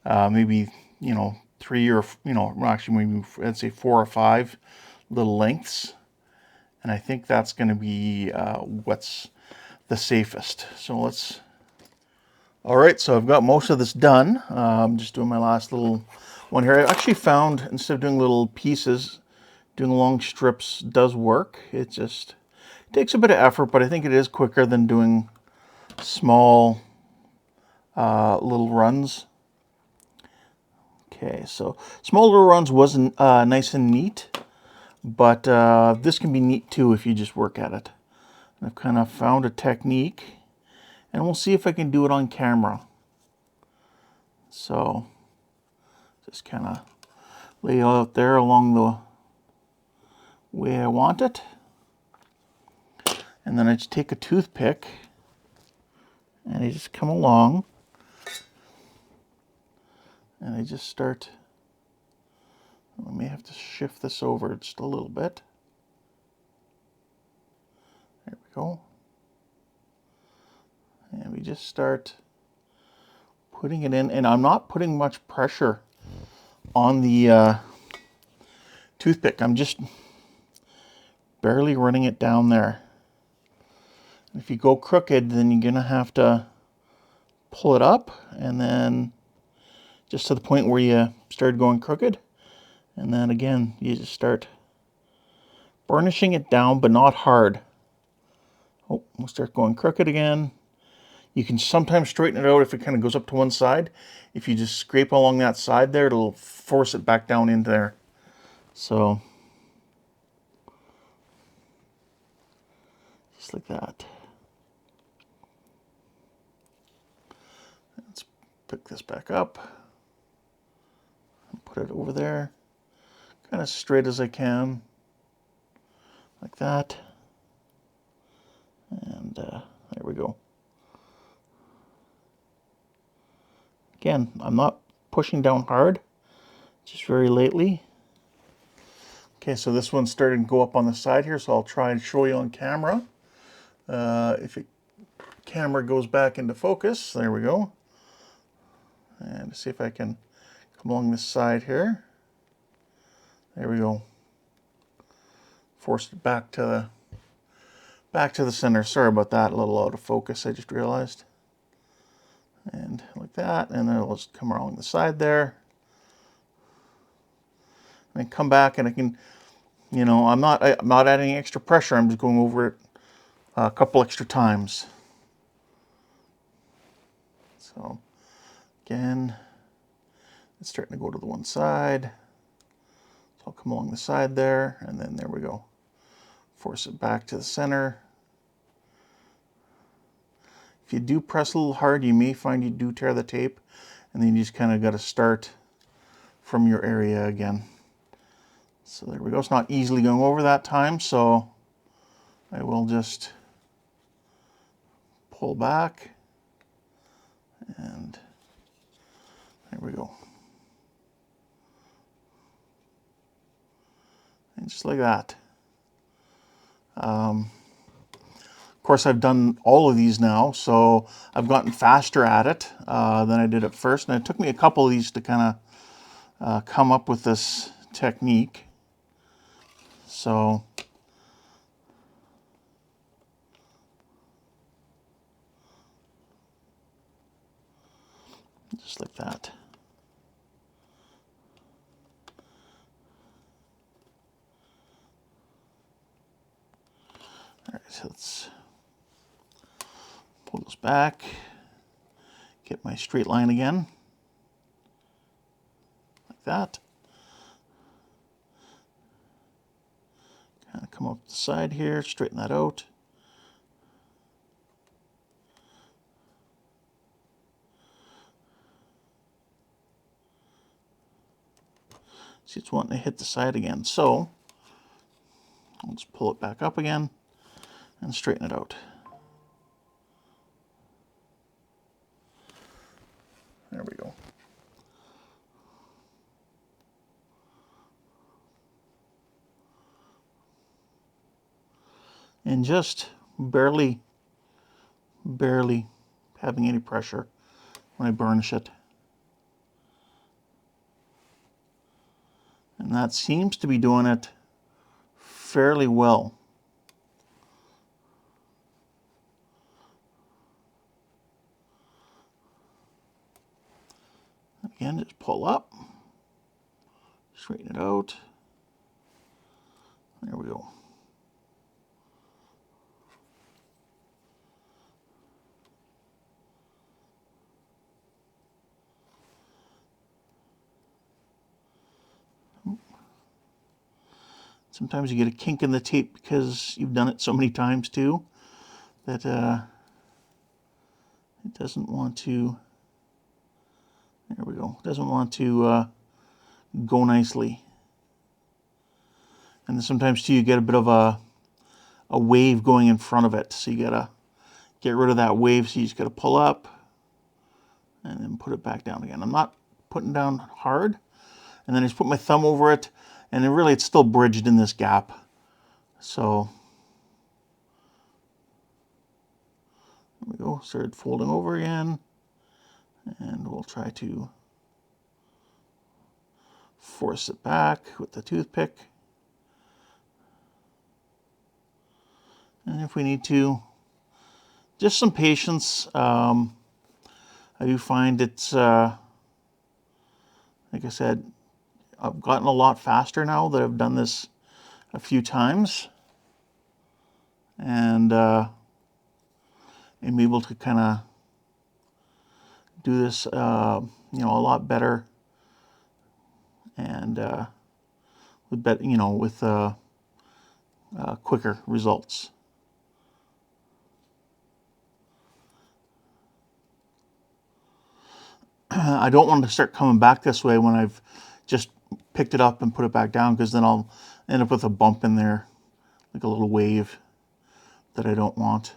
maybe 3 or actually maybe I'd say 4 or 5 little lengths, and I think that's going to be what's the safest. So let's. All right, so I've got most of this done. I'm just doing my last little one here. I actually found, instead of doing little pieces, doing long strips does work. It just takes a bit of effort, but I think it is quicker than doing small little runs. Okay, so small little runs wasn't nice and neat, but this can be neat too if you just work at it. And I've kind of found a technique, and we'll see if I can do it on camera. So just kind of lay it out there along the way I want it. And then I just take a toothpick and I just come along and I just start. I may have to shift this over just a little bit. There we go. And we just start putting it in, and I'm not putting much pressure on the toothpick. I'm just barely running it down there. If you go crooked, then you're gonna have to pull it up, and then just to the point where you started going crooked, and then again you just start burnishing it down, but not hard. Oh, we'll start going crooked again. You can sometimes straighten it out if it kind of goes up to one side. If you just scrape along that side there, it'll force it back down into there. So just like that. Let's pick this back up and put it over there, kind of straight as I can, like that. And there we go. Again, I'm not pushing down hard, just very lightly. Okay, so this one's starting to go up on the side here, so I'll try and show you on camera. If the camera goes back into focus, there we go. And see if I can come along this side here. There we go. Forced it back to the center. Sorry about that, a little out of focus, I just realized. And like that, and then it'll just come along the side there. And then come back, and I can, I'm not adding extra pressure. I'm just going over it a couple extra times. So again, it's starting to go to the one side. So I'll come along the side there, and then there we go. Force it back to the center. If you do press a little hard, you may find you do tear the tape, and then you just kind of got to start from your area again. So there we go. It's not easily going over that time, so I will just pull back, and there we go. And just like that. Of course, I've done all of these now, so I've gotten faster at it than I did at first. And it took me a couple of these to kind of come up with this technique. So just like that. All right, so let's pull this back, get my straight line again, like that. Kind of come up the side here, straighten that out. See, it's wanting to hit the side again. So let's pull it back up again and straighten it out. There we go. And just barely having any pressure when I burnish it. And that seems to be doing it fairly well. Again, just pull up, straighten it out. There we go. Sometimes you get a kink in the tape because you've done it so many times too that it doesn't want to, there we go, doesn't want to go nicely. And then sometimes too you get a bit of a wave going in front of it, so you gotta get rid of that wave, so you just gotta pull up and then put it back down again. I'm not putting down hard, and then I just put my thumb over it, and then really it's still bridged in this gap. So there we go, started folding over again, and we'll try to force it back with the toothpick. And if we need to, just some patience. I do find it's, like I said, I've gotten a lot faster now that I've done this a few times. And I'm able to kind of do this, you know, a lot better, and with you know, with quicker results. I don't want to start coming back this way when I've just picked it up and put it back down, because then I'll end up with a bump in there, like a little wave that I don't want.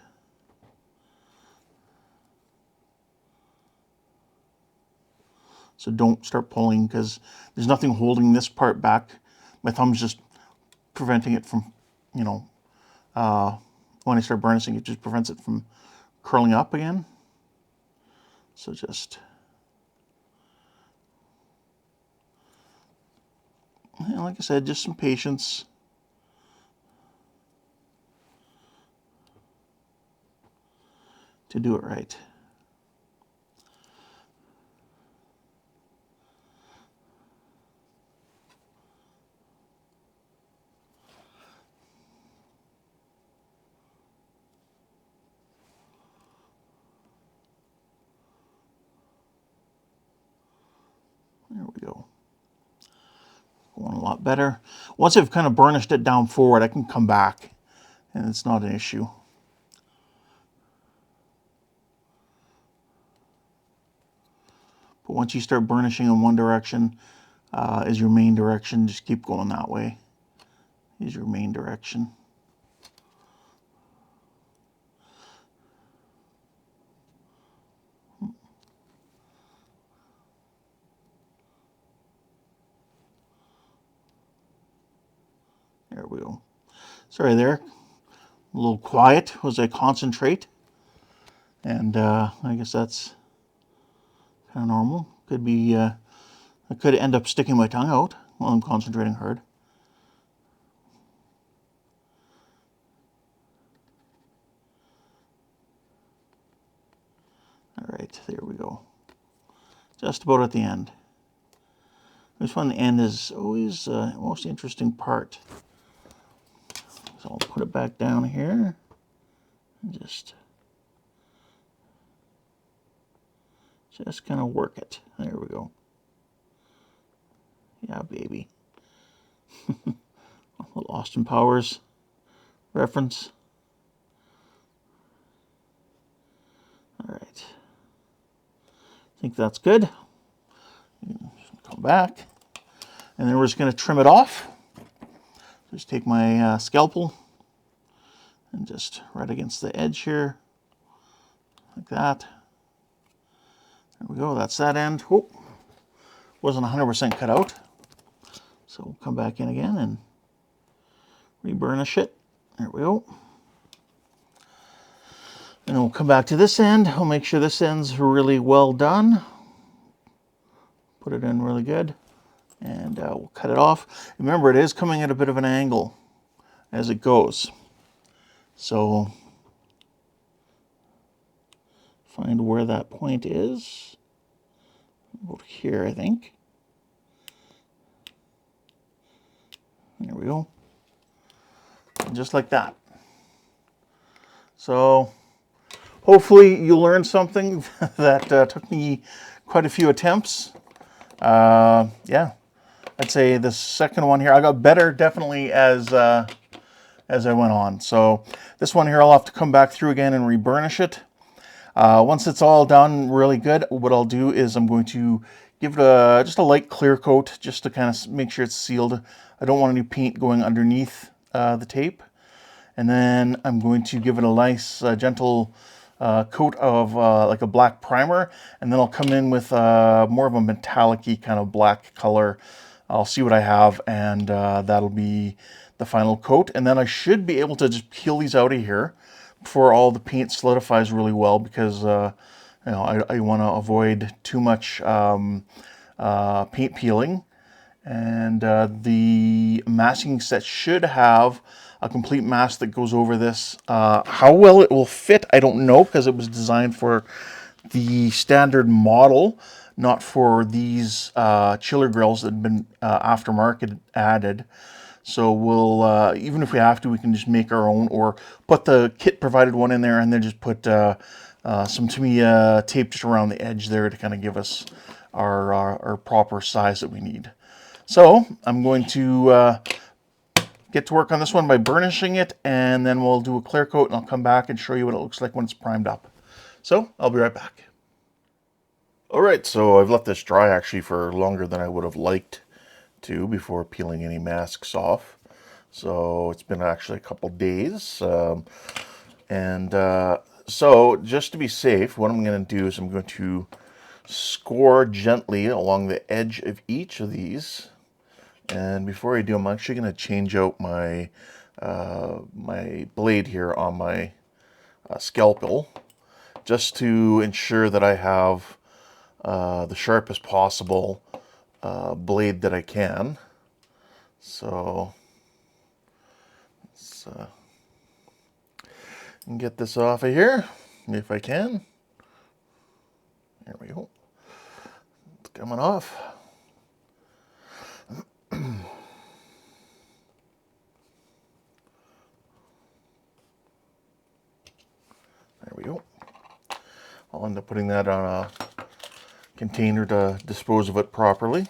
So don't start pulling, because there's nothing holding this part back. My thumb's just preventing it from, you know, when I start burnishing, it just prevents it from curling up again. So just, like I said, just some patience. To do it right. There we go. Going a lot better. Once I've kind of burnished it down forward, I can come back and it's not an issue. But once you start burnishing in one direction is your main direction, just keep going that way. Is your main direction. There we go. Sorry there. a little quiet as I concentrate. And I guess that's kind of normal. Could be, I could end up sticking my tongue out while I'm concentrating hard. All right, there we go. Just about at the end. I just find the end is always the most interesting part. So I'll put it back down here and just kind of work it. There we go. Yeah, baby. A little Austin Powers reference. All right. I think that's good. Come back. And then we're just going to trim it off. Just take my scalpel and just right against the edge here, like that. There we go, that's that end. Whoop. Wasn't 100% cut out. So we'll come back in again and reburnish it. There we go. And we'll come back to this end. We'll make sure this end's really well done. Put it in really good. And we'll cut it off. Remember, it is coming at a bit of an angle as it goes. So find where that point is. About here, I think. There we go. And just like that. So hopefully you learned something that took me quite a few attempts. Yeah, I'd say the second one here, I got better definitely as I went on. So this one here, I'll have to come back through again and reburnish it. Once it's all done really good, what I'll do is I'm going to give it just a light clear coat just to kind of make sure it's sealed. I don't want any paint going underneath the tape. And then I'm going to give it a nice gentle coat of like a black primer, and then I'll come in with more of a metallic-y kind of black color. I'll see what I have, and that'll be the final coat. And then I should be able to just peel these out of here before all the paint solidifies really well, because you know, I want to avoid too much paint peeling. And the masking set should have a complete mask that goes over this. How well it will fit, I don't know, because it was designed for the standard model, not for these chiller grills that have been aftermarket added. So we'll, even if we have to, we can just make our own, or put the kit provided one in there and then just put some Tamiya tape just around the edge there to kind of give us our proper size that we need. So I'm going to get to work on this one by burnishing it, and then we'll do a clear coat, and I'll come back and show you what it looks like when it's primed up. So I'll be right back. All right, so I've left this dry actually for longer than I would have liked to before peeling any masks off. So it's been actually a couple days. So just to be safe, what I'm going to do is I'm going to score gently along the edge of each of these. And before I do, I'm actually going to change out my my blade here on my scalpel, just to ensure that I have the sharpest possible blade that I can. So let's get this off of here if I can. There we go. It's coming off. There we go. I'll end up putting that on a container to dispose of it properly,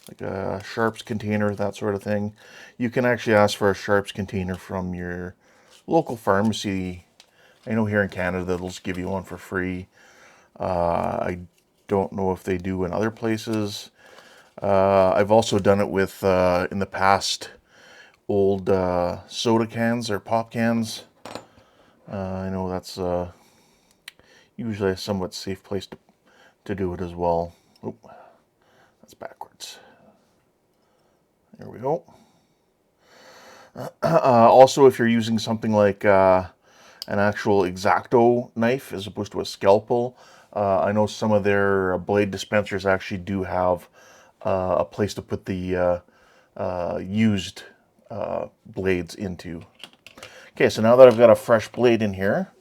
like a sharps container, that sort of thing. You can actually ask for a sharps container from your local pharmacy. I know here in Canada they'll just give you one for free. I don't know if they do in other places. I've also done it with, in the past, old soda cans or pop cans. I know that's usually a somewhat safe place to do it as well. Oh, that's backwards. There we go. Also, if you're using something like an actual X-Acto knife as opposed to a scalpel, I know some of their blade dispensers actually do have a place to put the used blades into. Okay, so now that I've got a fresh blade in here,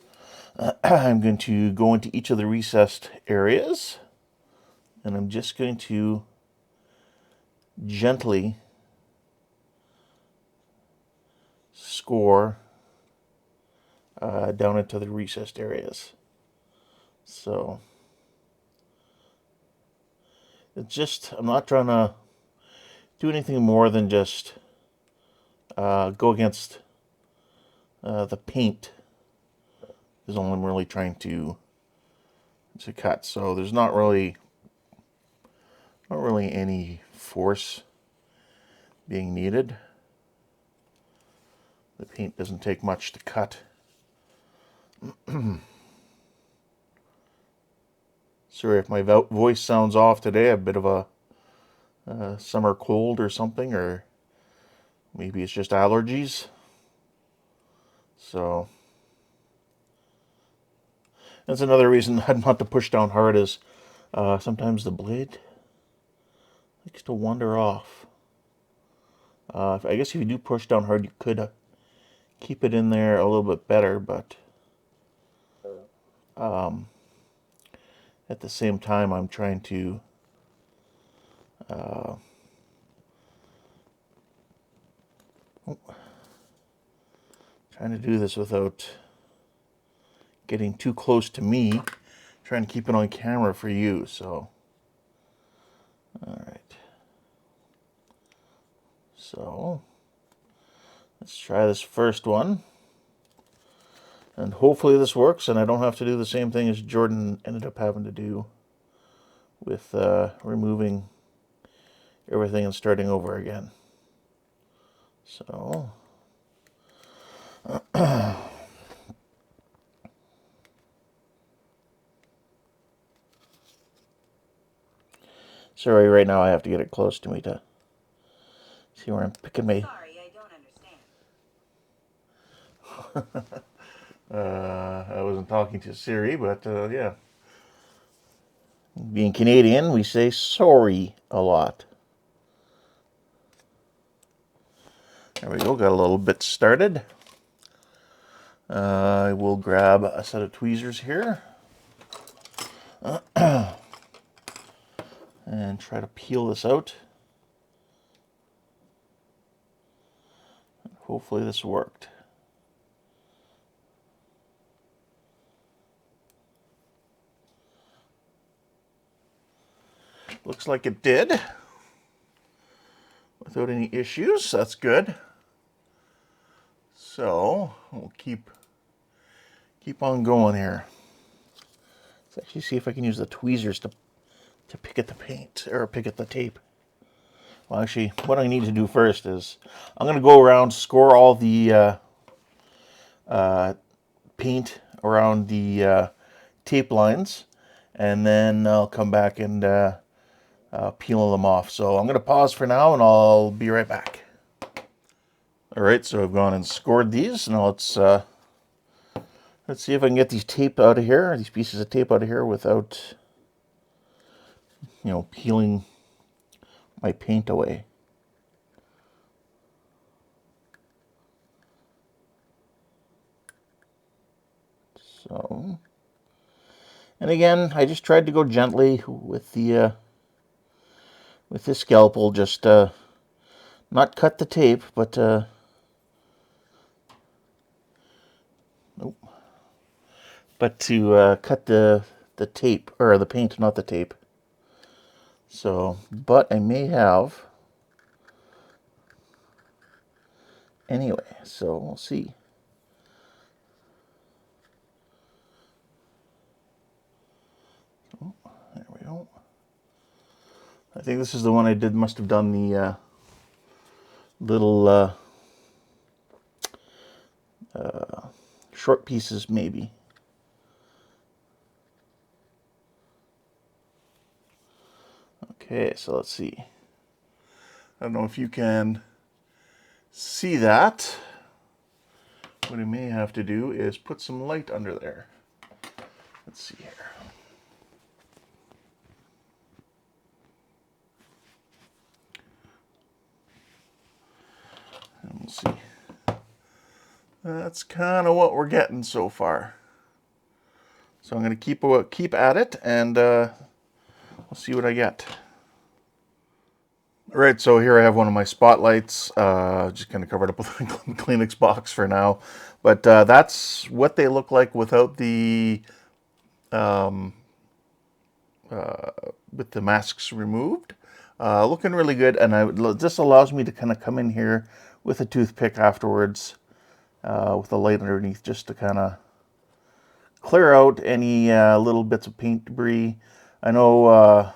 I'm going to go into each of the recessed areas, and I'm just going to gently score down into the recessed areas. So it's just, I'm not trying to do anything more than just go against the paint is all I'm really trying to cut. So there's not really any force being needed. The paint doesn't take much to cut. Sorry if my voice sounds off today. A bit of a summer cold or something, or maybe it's just allergies. So that's another reason not to push down hard is sometimes the blade likes to wander off. I guess if you do push down hard, you could keep it in there a little bit better, but at the same time, I'm trying to do this without getting too close to me. Trying to keep it on camera for you. So, all right. So let's try this first one. And hopefully this works and I don't have to do the same thing as Jordan ended up having to do with removing everything and starting over again. So sorry, right now I have to get it close to me to see where I'm picking my... Sorry, I don't understand. I wasn't talking to Siri, but yeah. Being Canadian, we say sorry a lot. There we go, got a little bit started. I will grab a set of tweezers here and try to peel this out. Hopefully this worked. Looks like it did. Without any issues, that's good. So we'll keep on going here. Let's actually see if I can use the tweezers to pick at the paint, or pick at the tape. Well, actually, what I need to do first is I'm going to go around, score all the paint around the tape lines, and then I'll come back and peel them off. So I'm going to pause for now, and I'll be right back. All right, so I've gone and scored these. Now let's see if I can get these tape out of here, these pieces of tape out of here without, peeling my paint away. So, and again, I just tried to go gently with the scalpel, just not cut the tape, but nope, but to cut the tape, or the paint, not the tape. So, but I may have anyway. So we'll see. Oh, there we go. I think this is the one I did. Must have done the little short pieces, maybe. Okay, so let's see. I don't know if you can see that. what I may have to do is put some light under there. Let's see here. And we'll see. That's kind of what we're getting so far. So I'm going to keep at it, and we'll see what I get. All right, so here I have one of my spotlights. Just kind of covered up with a Kleenex box for now. But that's what they look like without with the masks removed. Looking really good, and this allows me to kind of come in here with a toothpick afterwards with the light underneath, just to kind of clear out any little bits of paint debris. I know,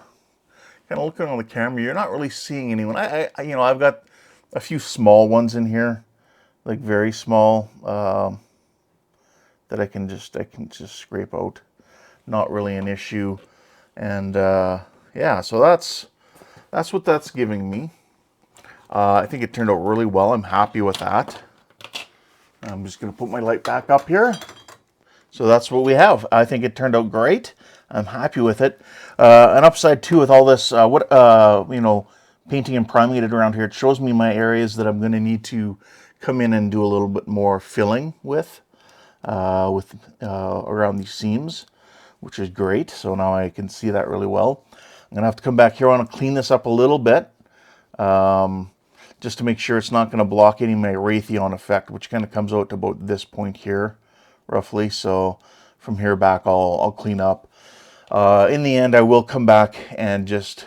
kind of looking on the camera, you're not really seeing anyone. I've got a few small ones in here, like very small, that I can just scrape out. Not really an issue. And yeah, so that's what that's giving me. I think it turned out really well. I'm happy with that. I'm just going to put my light back up here. So that's what we have. I think it turned out great. I'm happy with it. An upside too with all this, painting and priming it around here, it shows me my areas that I'm going to need to come in and do a little bit more filling with around these seams, which is great. So now I can see that really well. I'm going to have to come back here. I want to clean this up a little bit, just to make sure it's not going to block any of my Raytheon effect, which kind of comes out to about this point here, roughly. So from here back, I'll clean up. In the end, I will come back and just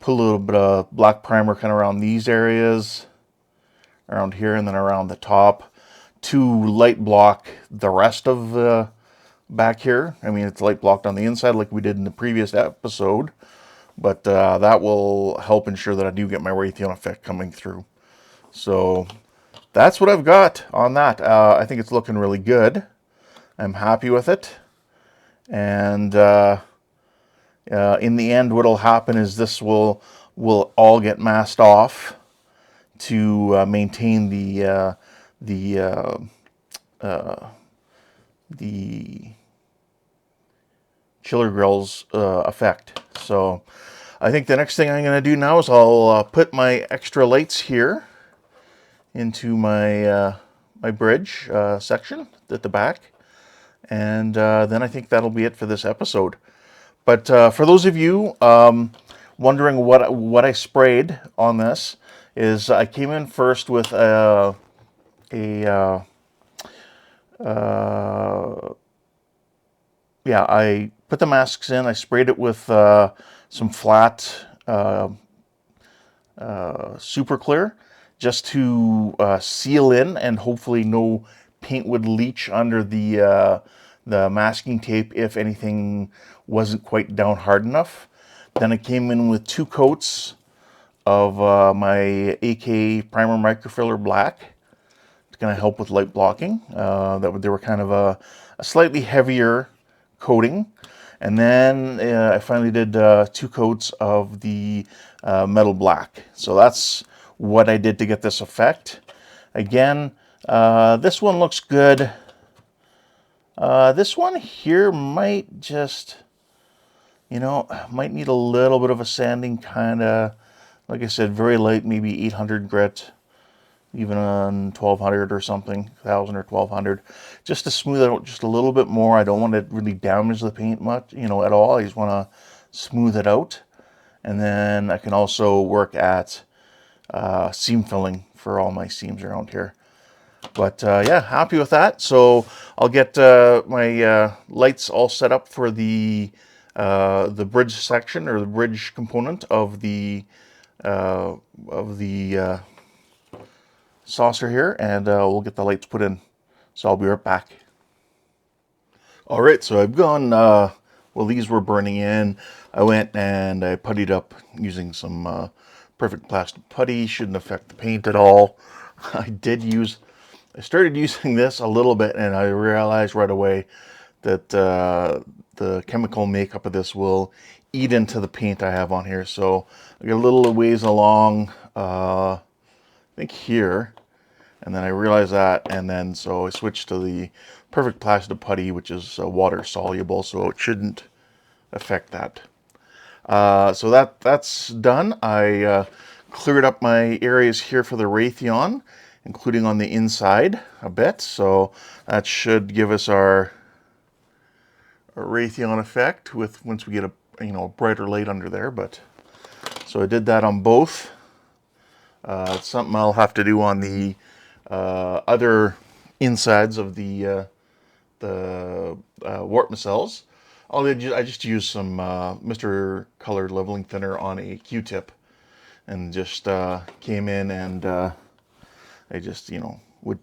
put a little bit of black primer kind of around these areas, around here, and then around the top, to light block the rest of back here. I mean, it's light blocked on the inside like we did in the previous episode, but that will help ensure that I do get my Raytheon effect coming through. So that's what I've got on that. I think it's looking really good. I'm happy with it. And in the end, what'll happen is this will all get masked off to maintain the chiller grills effect. So I think the next thing I'm going to do now is I'll put my extra lights here into my my bridge section at the back, and then I think that'll be it for this episode. But for those of you wondering what I sprayed on this, is I came in first with I put the masks in. I sprayed it with some flat super clear, just to seal in, and hopefully no paint would leach under the masking tape if anything wasn't quite down hard enough. Then I came in with 2 coats of my AK Primer Microfiller Black. It's going to help with light blocking. They were kind of a slightly heavier coating. And then I finally did 2 coats of the metal black. So that's what I did to get this effect. Again, this one looks good. This one here might just, might need a little bit of a sanding, kind of, like I said, very light, maybe 800 grit, even on 1200 or something, 1000 or 1200, just to smooth it out just a little bit more. I don't want to really damage the paint much, at all. I just want to smooth it out. And then I can also work at seam filling for all my seams around here. But yeah, happy with that. So I'll get my lights all set up for the bridge section, or the bridge component of the saucer here, and we'll get the lights put in. So I'll be right back. All right, so I've gone, well, these were burning in. I went and I puttied up using some perfect plastic putty. Shouldn't affect the paint at all. I started using this a little bit, and I realized right away that the chemical makeup of this will eat into the paint I have on here. So I got a little ways along, I think here, And then I realized that, and then so I switched to the Perfect Plastic Putty, which is water soluble, so it shouldn't affect that. So that's done. I cleared up my areas here for the Raytheon, including on the inside a bit. So that should give us our Raytheon effect with once we get a brighter light under there. But so I did that on both. It's something I'll have to do on the other insides of the warp nacelles. I just used some Mr. Colored leveling thinner on a Q-tip, and just came in and I just would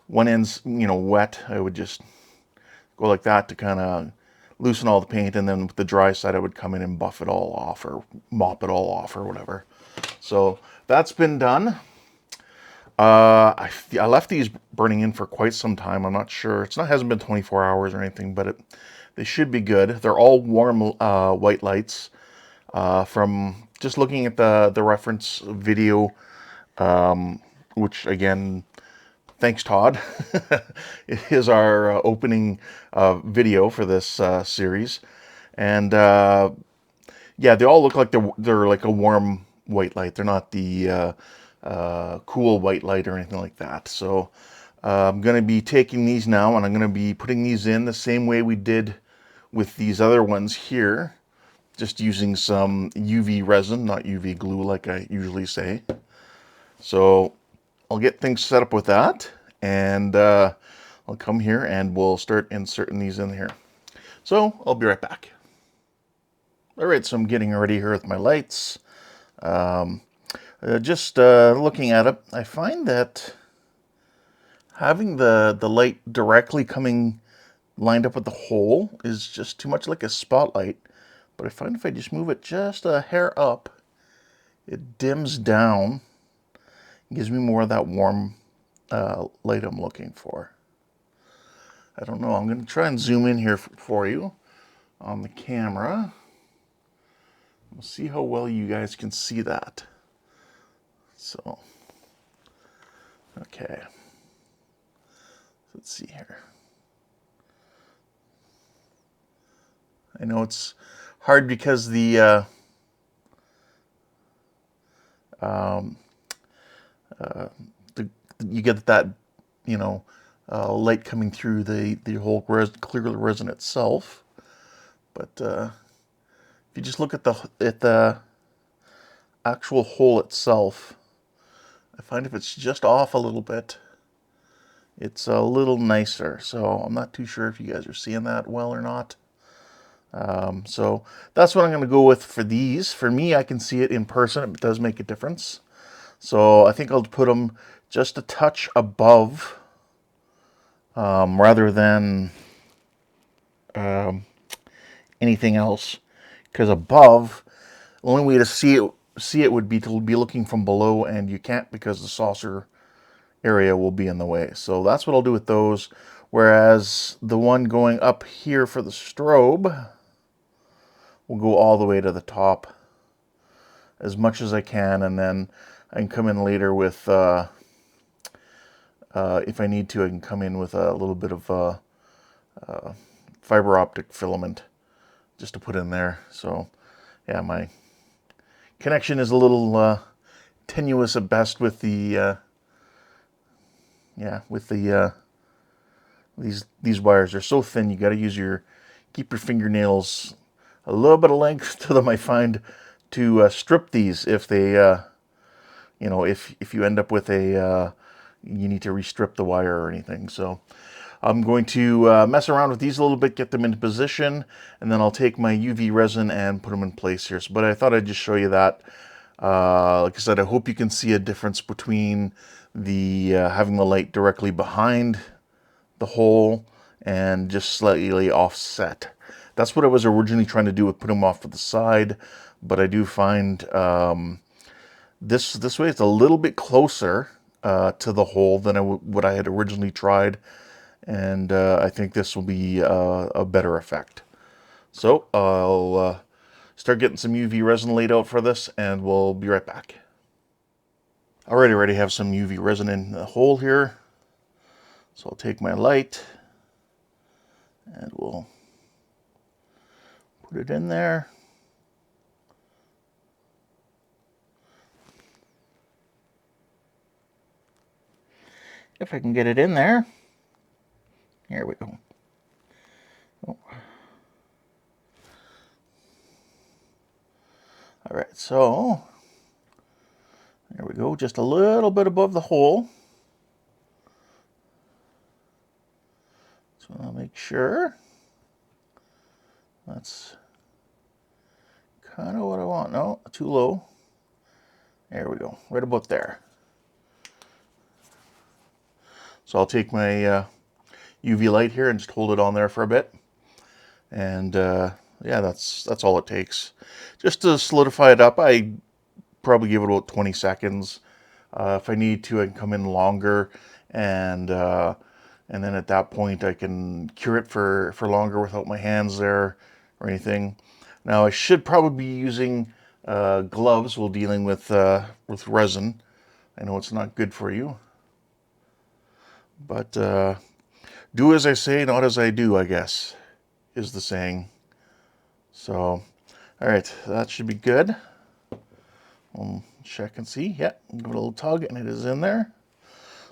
one end's wet. I would just go like that to kind of loosen all the paint, and then with the dry side I would come in and buff it all off or mop it all off or whatever. So that's been done. I left these burning in for quite some time. I'm not sure. Hasn't been 24 hours or anything, but they should be good. They're all warm white lights. From just looking at the reference video, which again, thanks Todd. It is our opening video for this series, and yeah, they all look like they're like a warm white light. They're not the cool white light or anything like that. So I'm going to be taking these now, and I'm going to be putting these in the same way we did with these other ones here, just using some UV resin, not UV glue like I usually say. So I'll get things set up with that, and I'll come here and we'll start inserting these in here. So I'll be right back. All right, so I'm getting ready here with my lights. Just looking at it, I find that having the light directly coming lined up with the hole is just too much like a spotlight. But I find if I just move it just a hair up, it dims down, gives me more of that warm light I'm looking for. I don't know, I'm going to try and zoom in here for you on the camera. We'll see how well you guys can see that. So, okay. Let's see here. I know it's hard because the you get that light coming through the whole clear resin itself, but if you just look at the actual hole itself, I find if it's just off a little bit, it's a little nicer. So I'm not too sure if you guys are seeing that well or not. So that's what I'm going to go with for these. For me, I can see it in person. It does make a difference. So I think I'll put them just a touch above, rather than anything else. Because above, the only way to see it would be to be looking from below, and you can't because the saucer area will be in the way. So that's what I'll do with those. Whereas the one going up here for the strobe will go all the way to the top as much as I can, and then I can come in later with, if I need to, I can come in with a little bit of fiber optic filament just to put in there. So yeah, my connection is a little tenuous at best with the these wires. Are so thin, you got to use keep your fingernails a little bit of length to them, I find, to strip these if they if you end up with you need to restrip the wire or anything. So I'm going to mess around with these a little bit, get them into position, and then I'll take my UV resin and put them in place here. But I thought I'd just show you that. Like I said, I hope you can see a difference between the having the light directly behind the hole and just slightly offset. That's what I was originally trying to do with putting them off to the side, but I do find this way it's a little bit closer to the hole than what I had originally tried, and I think this will be a better effect. So I'll start getting some UV resin laid out for this, and we'll be right back. already have some UV resin in the hole here. So I'll take my light and we'll put it in there. If I can get it in there. Here we go. Oh. All right, so there we go, just a little bit above the hole. So I'll make sure. That's kind of what I want. No, too low. There we go, right about there. So I'll take my UV light here and just hold it on there for a bit. And yeah, that's all it takes. Just to solidify it up, I probably give it about 20 seconds. If I need to, I can come in longer, and then at that point I can cure it for longer without my hands there or anything. Now I should probably be using gloves while dealing with resin. I know it's not good for you, but do as I say, not as I do, I guess, is the saying. So, all right, that should be good. We'll check and see. Yeah, give it a little tug and it is in there.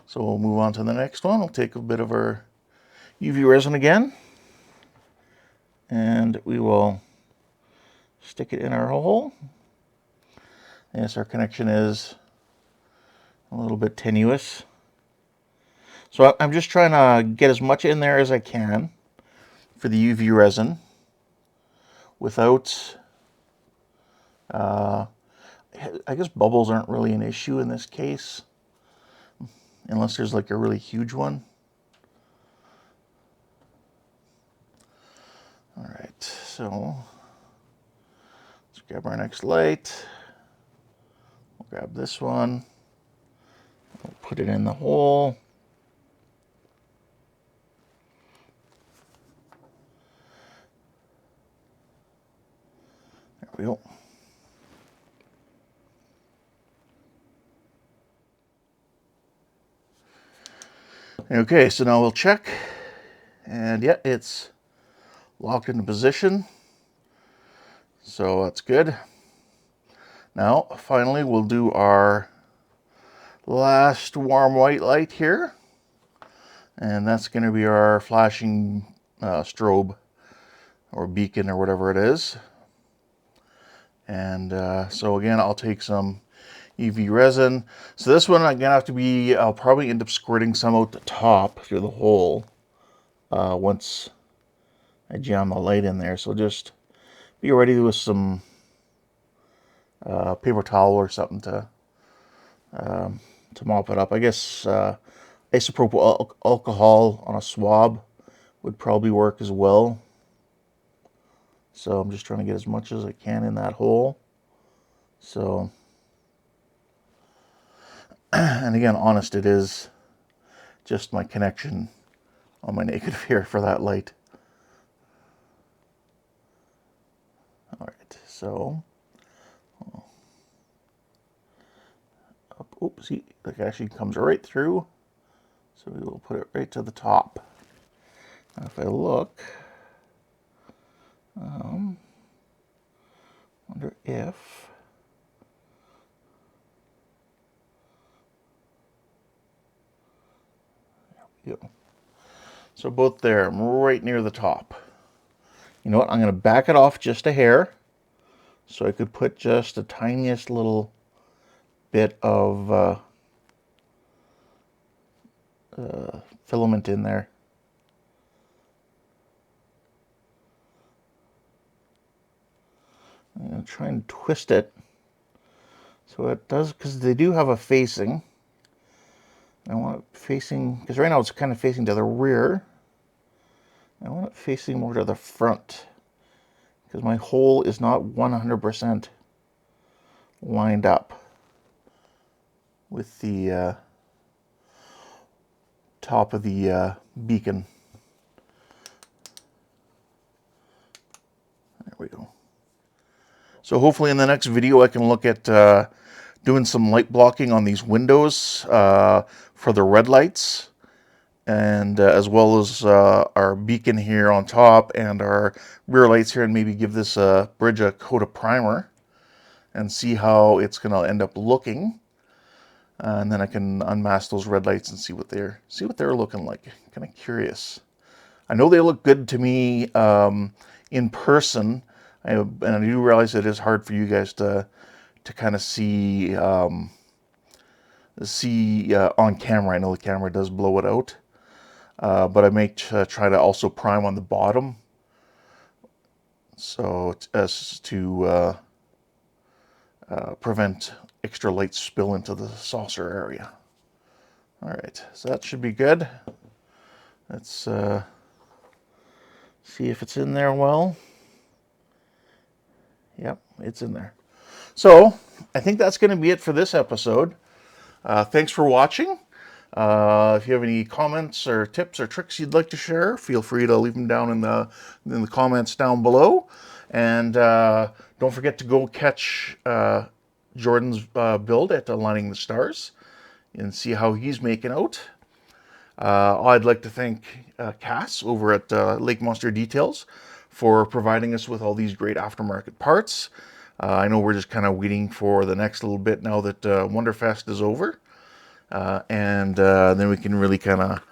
So we'll move on to the next one. We'll take a bit of our UV resin again, and we will stick it in our hole. Yes, our connection is a little bit tenuous. So I'm just trying to get as much in there as I can for the UV resin without, I guess bubbles aren't really an issue in this case, unless there's like a really huge one. All right, so let's grab our next light. We'll grab this one. We'll put it in the hole. There we go. Okay, so now we'll check. And yeah, it's locked into position. So that's good. Now, finally, we'll do our last warm white light here. And that's going to be our flashing strobe or beacon or whatever it is. And so again, I'll take some UV resin. So this one I'm going to have to be, I'll probably end up squirting some out the top through the hole once I jam the light in there. So just be ready with some paper towel or something to mop it up. I guess isopropyl alcohol on a swab would probably work as well. So I'm just trying to get as much as I can in that hole. So, and again, honest, it is just my connection on my negative here for that light. All right, so, oops, see, that actually comes right through. So we will put it right to the top. Now if I look, wonder if, there we go. So both there, I'm right near the top. You know what, I'm gonna back it off just a hair so I could put just the tiniest little bit of filament in there. I'm going to try and twist it so it does, because they do have a facing. I want it facing, because right now it's kind of facing to the rear. I want it facing more to the front, because my hole is not 100% lined up with the top of the beacon. There we go. So hopefully in the next video I can look at doing some light blocking on these windows for the red lights, and as well as our beacon here on top and our rear lights here, and maybe give this bridge a coat of primer and see how it's going to end up looking. And then I can unmask those red lights and see what they're looking like. Kind of curious. I know they look good to me in person, and I do realize it is hard for you guys to kind of see on camera. I know the camera does blow it out, but I may try to also prime on the bottom, so as to prevent extra light spill into the saucer area. All right, so that should be good. Let's see if it's in there well. Yep, it's in there. So I think that's going to be it for this episode. Thanks for watching. If you have any comments or tips or tricks you'd like to share, feel free to leave them down in the comments down below. And don't forget to go catch Jordan's build at Aligning the Stars and see how he's making out. I'd like to thank Cass over at Lake Monster Details for providing us with all these great aftermarket parts. I know we're just kind of waiting for the next little bit now that Wonderfest is over, and then we can really kind of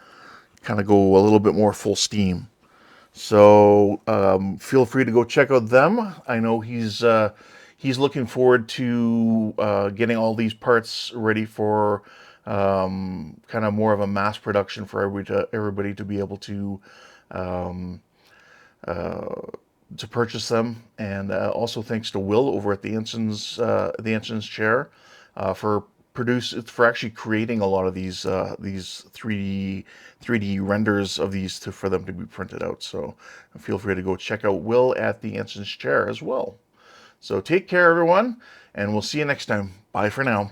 go a little bit more full steam. So feel free to go check out them. I know he's looking forward to getting all these parts ready for kind of more of a mass production for everybody to be able to purchase them. And also thanks to Will over at the Ensign's Chair for actually creating a lot of these 3D renders of these for them to be printed out. So feel free to go check out Will at the Ensign's Chair as well. So take care, everyone, and we'll see you next time. Bye for now.